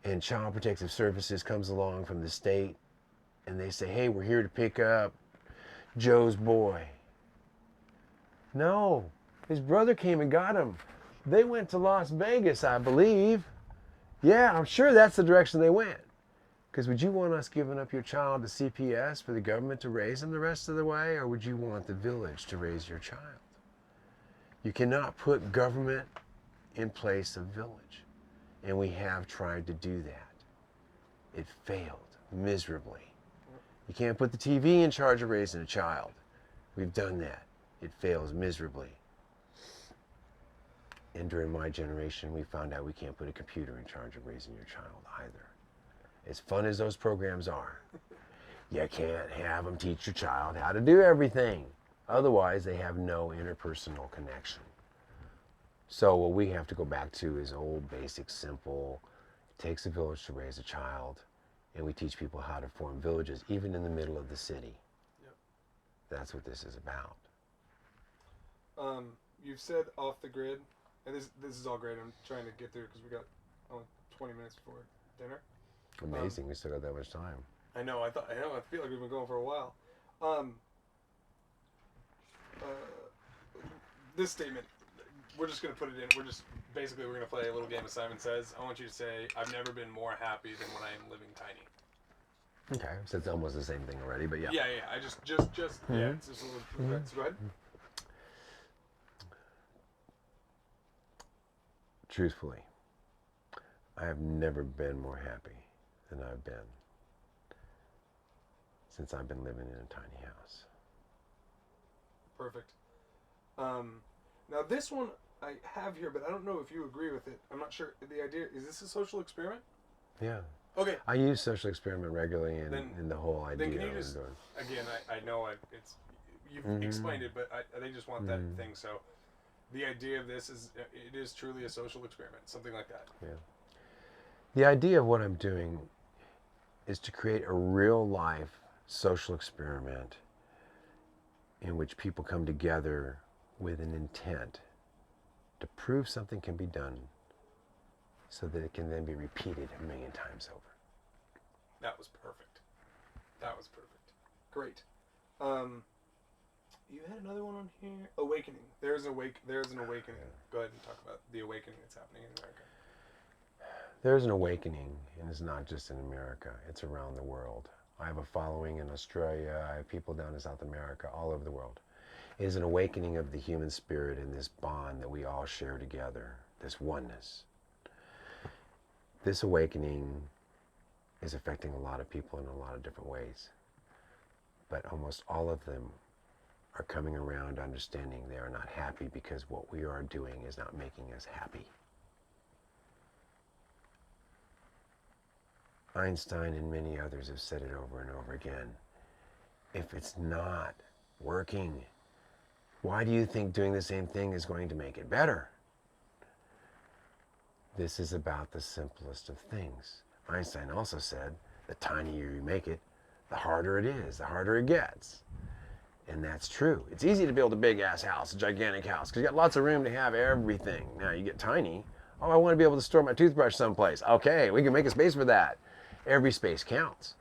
and Child Protective Services comes along from the state and they say, hey, we're here to pick up Joe's boy. No, his brother came and got him. They went to Las Vegas, I believe. Yeah, I'm sure that's the direction they went. Because would you want us giving up your child to CPS for the government to raise him the rest of the way, or would you want the village to raise your child? You cannot put government in place of village. And we have tried to do that. It failed miserably. You can't put the TV in charge of raising a child. We've done that. It fails miserably. And during my generation, we found out we can't put a computer in charge of raising your child either. As fun as those programs are, you can't have them teach your child how to do everything. Otherwise, they have no interpersonal connection. So what we have to go back to is old, basic, simple. It takes a village to raise a child, and we teach people how to form villages, even in the middle of the city. Yep. That's what this is about. You've said off the grid, and this is all great. I'm trying to get through because we got only 20 minutes before dinner. Amazing, we still got that much time. I know. I feel like we've been going for a while. This statement, we're just gonna put it in. We're gonna play a little game of Simon Says. I want you to say, "I've never been more happy than when I am living tiny." Okay, so it's almost the same thing already, but yeah. Yeah. I just yeah. It's just a little. So go ahead. Truthfully, I have never been more happy than I've been since I've been living in a tiny house. Perfect. Now this one I have here, but I don't know if you agree with it. I'm not sure. The idea, is this a social experiment? Yeah. Okay. I use social experiment regularly in the whole idea. Then can you just, again, I know it's, you've explained it, but they just want that thing. So the idea of this is, it is truly a social experiment, something like that. Yeah. The idea of what I'm doing is to create a real life social experiment in which people come together with an intent to prove something can be done so that it can then be repeated 1,000,000 times over. That was perfect. Great. You had another one on here. Awakening. There's an awakening. Go ahead and talk about the awakening that's happening in America. There's an awakening, and it's not just in America, it's around the world. I have a following in Australia, I have people down in South America, all over the world. It is an awakening of the human spirit in this bond that we all share together, this oneness. This awakening is affecting a lot of people in a lot of different ways, but almost all of them are coming around understanding they are not happy because what we are doing is not making us happy. Einstein and many others have said it over and over again. If it's not working, why do you think doing the same thing is going to make it better? This is about the simplest of things. Einstein also said, the tinier you make it, the harder it is, the harder it gets. And that's true. It's easy to build a big ass house, a gigantic house, because you got lots of room to have everything. Now you get tiny. Oh, I want to be able to store my toothbrush someplace. Okay, we can make a space for that. Every space counts.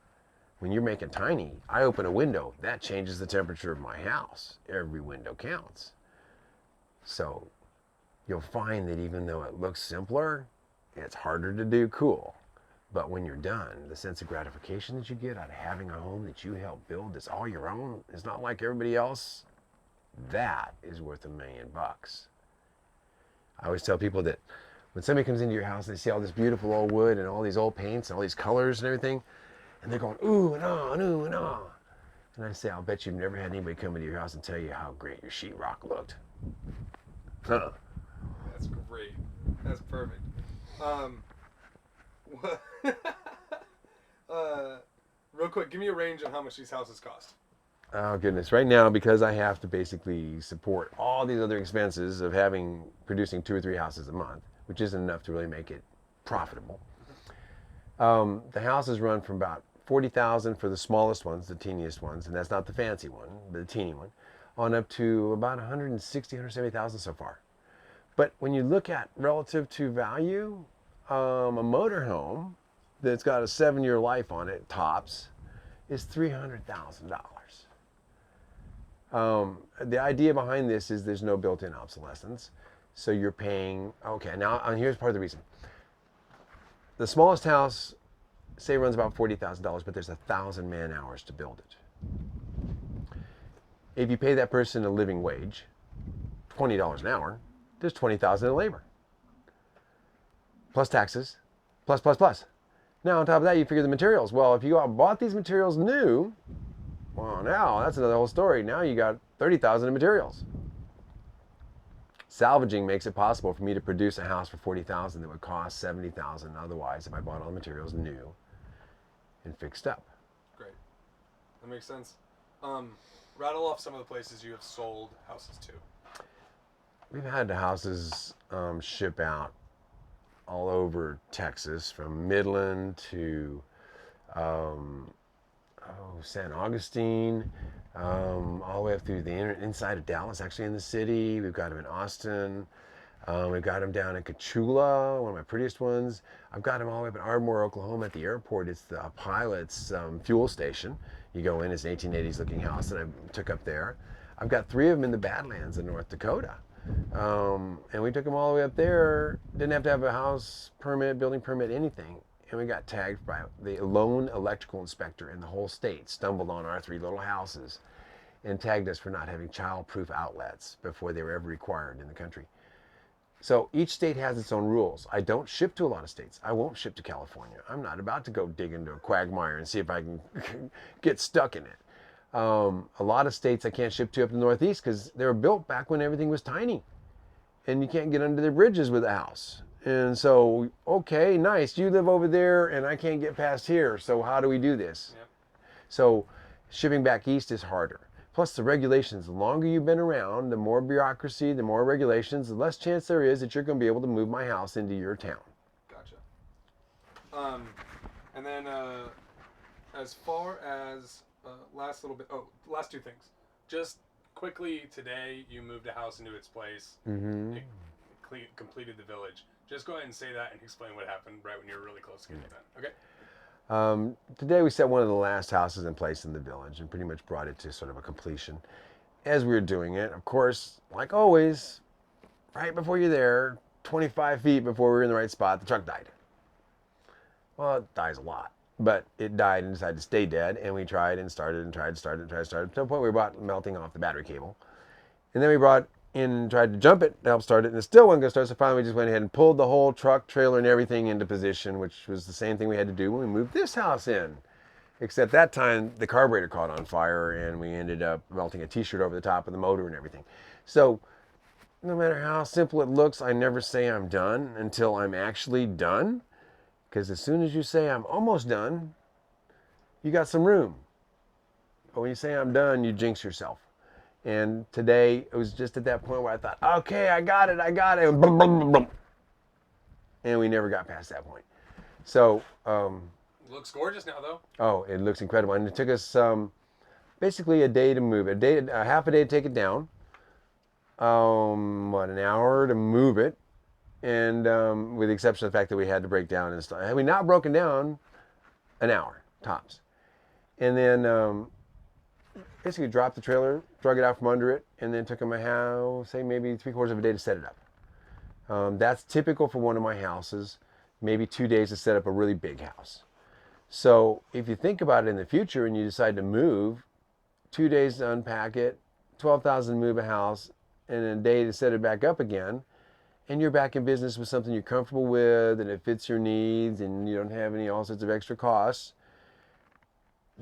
When you're making tiny, I open a window, that changes the temperature of my house. Every window counts. So you'll find that even though it looks simpler, it's harder to do cool. But when you're done, the sense of gratification that you get out of having a home that you helped build that's all your own, it's not like everybody else, that is worth $1,000,000. I always tell people that when somebody comes into your house and they see all this beautiful old wood and all these old paints and all these colors and everything, And they're going, ooh and ah, and ooh and ah. And I say, I'll bet you've never had anybody come into your house and tell you how great your sheetrock looked. Huh. That's great. That's perfect. What? Real quick, give me a range on how much these houses cost. Oh goodness! Right now, because I have to basically support all these other expenses of producing 2 or 3 houses a month, which isn't enough to really make it profitable. The houses run from about 40,000 for the smallest ones, the teeniest ones, and that's not the fancy one, but the teeny one, on up to about 160, 170,000 so far. But when you look at relative to value, a motorhome that's got a 7-year life on it, tops, is $300,000. The idea behind this is there's no built-in obsolescence. So you're paying, okay, now here's part of the reason. The smallest house, say, runs about $40,000, but there's 1,000 man hours to build it. If you pay that person a living wage, $20 an hour, there's $20,000 in labor. Plus taxes, plus. Now on top of that, you figure the materials. Well, if you bought these materials new, well, now that's another whole story. Now you got 30,000 in materials. Salvaging makes it possible for me to produce a house for 40,000 that would cost 70,000 otherwise if I bought all the materials new and fixed up. Great. That makes sense. Rattle off some of the places you have sold houses to. We've had the houses ship out all over Texas, from Midland to San Augustine, all the way up through the inside of Dallas, actually in the city. We've got them in Austin. We've got them down in Coachula, one of my prettiest ones. I've got them all the way up in Ardmore, Oklahoma at the airport. It's the Pilot's fuel station. You go in, it's an 1880s looking house that I took up there. I've got 3 of them in the Badlands in North Dakota. And we took them all the way up there. Didn't have to have a house permit, building permit, anything. And we got tagged by the lone electrical inspector in the whole state, stumbled on our 3 little houses and tagged us for not having child-proof outlets before they were ever required in the country. So each state has its own rules. I don't ship to a lot of states. I won't ship to California. I'm not about to go dig into a quagmire and see if I can get stuck in it. A lot of states I can't ship to up in the Northeast because they were built back when everything was tiny and you can't get under the bridges with a house. And so, okay, nice, you live over there and I can't get past here, so how do we do this? Yep. So shipping back east is harder. Plus the regulations, the longer you've been around, the more bureaucracy, the more regulations, the less chance there is that you're going to be able to move my house into your town. Gotcha. And then as far as last 2 things. Just quickly, today you moved a house into its place. Mm-hmm. It completed the village. Just go ahead and say that and explain what happened right when you were really close to getting it done. Okay? Today we set one of the last houses in place in the village and pretty much brought it to sort of a completion. As we were doing it, of course, like always, right before you're there, 25 feet before we were in the right spot, the truck died. Well, it dies a lot, but it died and decided to stay dead, and we tried and started and tried, started and tried, started, to the point where we brought melting off the battery cable. And then we brought in and tried to jump it to help start it, and it still wasn't going to start, so finally we just went ahead and pulled the whole truck, trailer, and everything into position, which was the same thing we had to do when we moved this house in. Except that time, the carburetor caught on fire, and we ended up melting a t-shirt over the top of the motor and everything. So no matter how simple it looks, I never say I'm done until I'm actually done. Because as soon as you say I'm almost done, you got some room. But when you say I'm done, you jinx yourself. And today, it was just at that point where I thought, okay, I got it. And boom, boom, boom, boom. And we never got past that point. So, Looks gorgeous now, though. oh, it looks incredible. And it took us basically a day to move it. Half a day to take it down. An hour to move it. And with the exception of the fact that we had to break down and stuff. Had we not broken down, an hour, tops. And then basically dropped the trailer, drug it out from under it, and then took my house, say maybe 3/4 of a day to set it up. That's typical for one of my houses, maybe 2 days to set up a really big house. So if you think about it in the future and you decide to move, 2 days to unpack it, 12,000 to move a house, and a day to set it back up again, and you're back in business with something you're comfortable with and it fits your needs and you don't have all sorts of extra costs,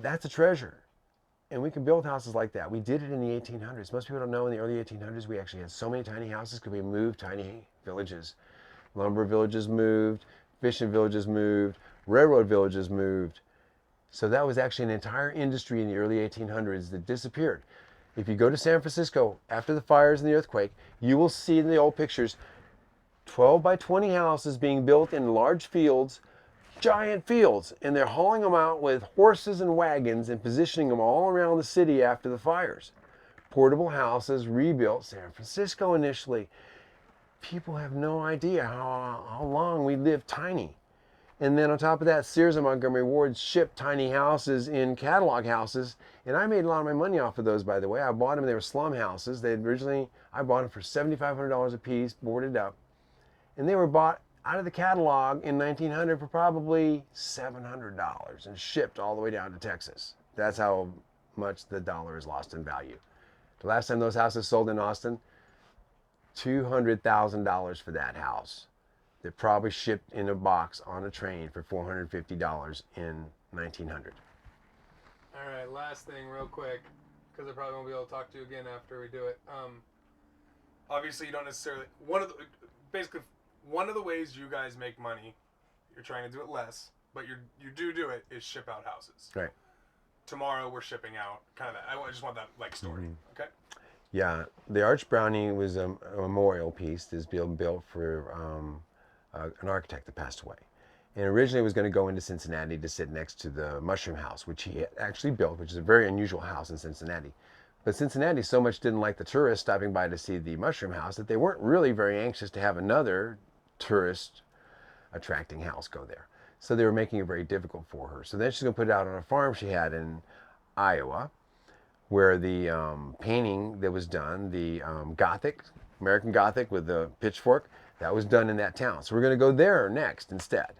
That's a treasure. And we can build houses like that. We did it in the 1800s. Most people don't know in the early 1800s we actually had so many tiny houses because we moved tiny villages. Lumber villages moved, fishing villages moved, railroad villages moved. So that was actually an entire industry in the early 1800s that disappeared. If you go to San Francisco after the fires and the earthquake, you will see in the old pictures 12 by 20 houses being built in large fields, giant fields, and they're hauling them out with horses and wagons and positioning them all around the city after the fires. Portable houses rebuilt San Francisco initially. People have no idea how long we lived tiny. And then on top of that, Sears and Montgomery Ward shipped tiny houses in catalog houses. And I made a lot of my money off of those, by the way. I bought them, they were slum houses. I bought them for $7,500 a piece, boarded up. And they were bought out of the catalog in 1900 for probably $700 and shipped all the way down to Texas. That's how much the dollar is lost in value. The last time those houses sold in Austin, $200,000 for that house. That probably shipped in a box on a train for $450 in 1900. All right, last thing, real quick, because I probably won't be able to talk to you again after we do it. Obviously, you don't necessarily one of the ways you guys make money. You're trying to do it less, but you do it is ship out houses. Right. Tomorrow we're shipping out kind of that. I just want that story. Mm-hmm. Okay. Yeah, the Arch Brownie was a memorial piece that's being built for an architect that passed away. And originally it was going to go into Cincinnati to sit next to the Mushroom House, which he had actually built, which is a very unusual house in Cincinnati. But Cincinnati so much didn't like the tourists stopping by to see the Mushroom House that they weren't really very anxious to have another tourist attracting house go there. So they were making it very difficult for her. So then she's going to put it out on a farm she had in Iowa, where the painting that was done, the Gothic, American Gothic with the pitchfork, that was done in that town. So we're going to go there next instead.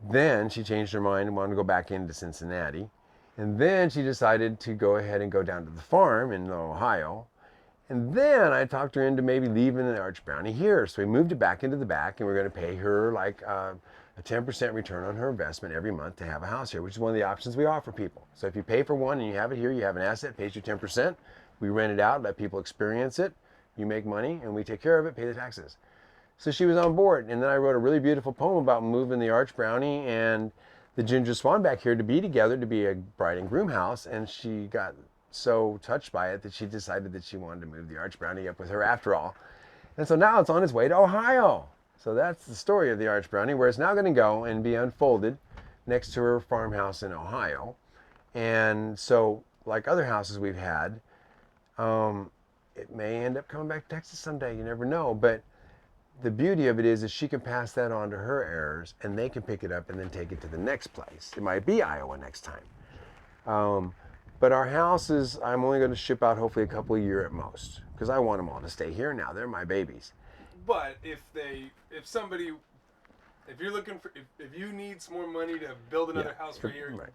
Then she changed her mind and wanted to go back into Cincinnati. And then she decided to go ahead and go down to the farm in Ohio. And then I talked her into maybe leaving the Arch Brownie here. So we moved it back into the back, and we're going to pay her like a 10% return on her investment every month to have a house here, which is one of the options we offer people. So if you pay for one and you have it here, you have an asset, pays you 10%. We rent it out, let people experience it. You make money, and we take care of it, pay the taxes. So she was on board. And then I wrote a really beautiful poem about moving the Arch Brownie and the Ginger Swan back here to be together, to be a bride and groom house. And she got so touched by it that she decided that she wanted to move the Arch Brownie up with her after all. And so now it's on its way to Ohio. So that's the story of the Arch Brownie, where it's now going to go and be unfolded next to her farmhouse in Ohio. And so, like other houses we've had, it may end up coming back to Texas someday. You never know. But the beauty of it is she can pass that on to her heirs, and they can pick it up and then take it to the next place. It might be Iowa next time. But our houses, I'm only going to ship out hopefully a couple a year at most, because I want them all to stay here now. They're my babies. But if you're looking for, if you need some more money to build another house for you, right.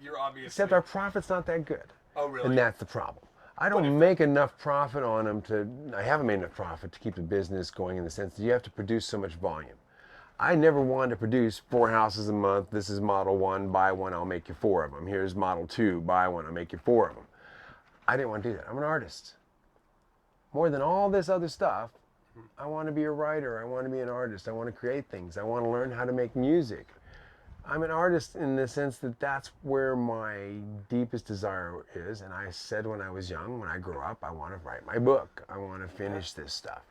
You're obviously. Except our profit's not that good. Oh, really? And that's the problem. I don't make enough profit on them I haven't made enough profit to keep the business going, in the sense that you have to produce so much volume. I never wanted to produce 4 houses a month. This is model 1, buy 1, I'll make you 4 of them. Here's model 2, buy 1, I'll make you 4 of them. I didn't want to do that. I'm an artist. More than all this other stuff, I want to be a writer. I want to be an artist. I want to create things. I want to learn how to make music. I'm an artist in the sense that that's where my deepest desire is. And I said when I was young, when I grow up, I want to write my book. I want to finish this stuff.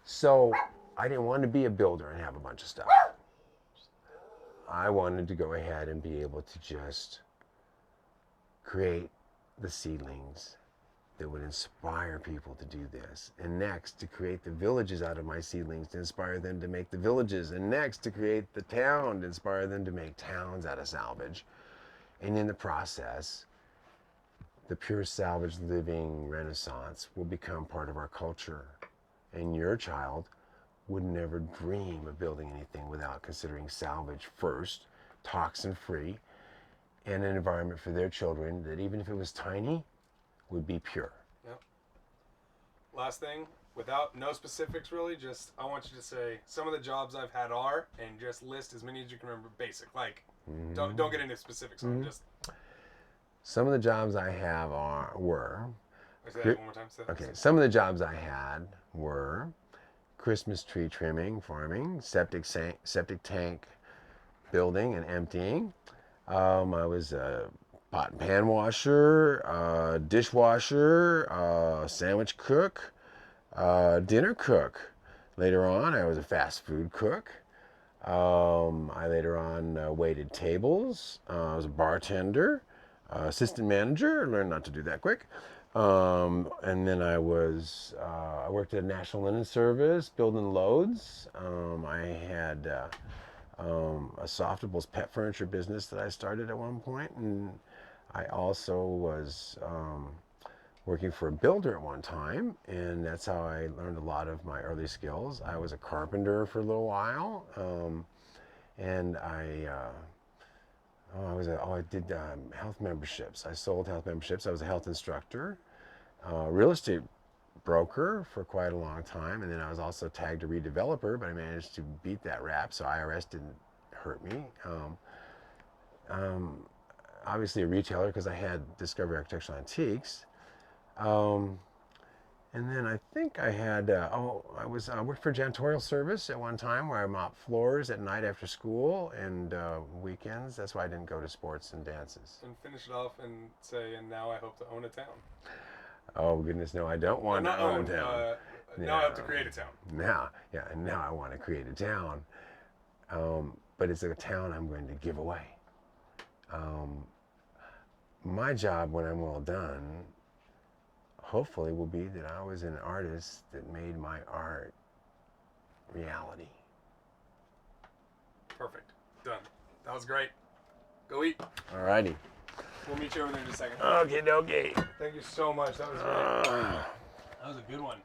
So I didn't want to be a builder and have a bunch of stuff. I wanted to go ahead and be able to just create the seedlings that would inspire people to do this. And next, to create the villages out of my seedlings to inspire them to make the villages. And next, to create the town to inspire them to make towns out of salvage. And in the process, the pure salvage living renaissance will become part of our culture. And your child would never dream of building anything without considering salvage first, toxin-free, and an environment for their children that, even if it was tiny, would be pure. Yep. Last thing, without no specifics really, just I want you to say some of the jobs I've had are, and just list as many as you can remember, basic. Like, don't get into specifics on just. Some of the jobs I have were Say that one more time. okay. Some of the jobs I had were Christmas tree trimming, farming, septic tank building and emptying. I was a pot and pan washer, dishwasher, sandwich cook, dinner cook. Later on, I was a fast food cook. I later on waited tables. I was a bartender, assistant manager. Learned not to do that quick. And then I worked at a National Linen Service building loads. I had a softables pet furniture business that I started at one point, and I also was working for a builder at one time, and that's how I learned a lot of my early skills. I was a carpenter for a little while, and I did health memberships. I sold health memberships. I was a health instructor, real estate broker for quite a long time, and then I was also tagged a redeveloper, but I managed to beat that rap, so IRS didn't hurt me. Obviously a retailer because I had Discovery Architectural Antiques. And then I think I had, I worked for janitorial service at one time where I mopped floors at night after school and weekends. That's why I didn't go to sports and dances. And finish it off and say, and now I hope to own a town. Oh, goodness, no, I don't want to own a town. Now I have to create a town. Now I want to create a town. But it's a town I'm going to give away. My job when I'm well done, hopefully, will be that I was an artist that made my art reality. Perfect. Done. That was great. Go eat. Alrighty. We'll meet you over there in a second. Okay. Thank you so much. That was great. That was a good one.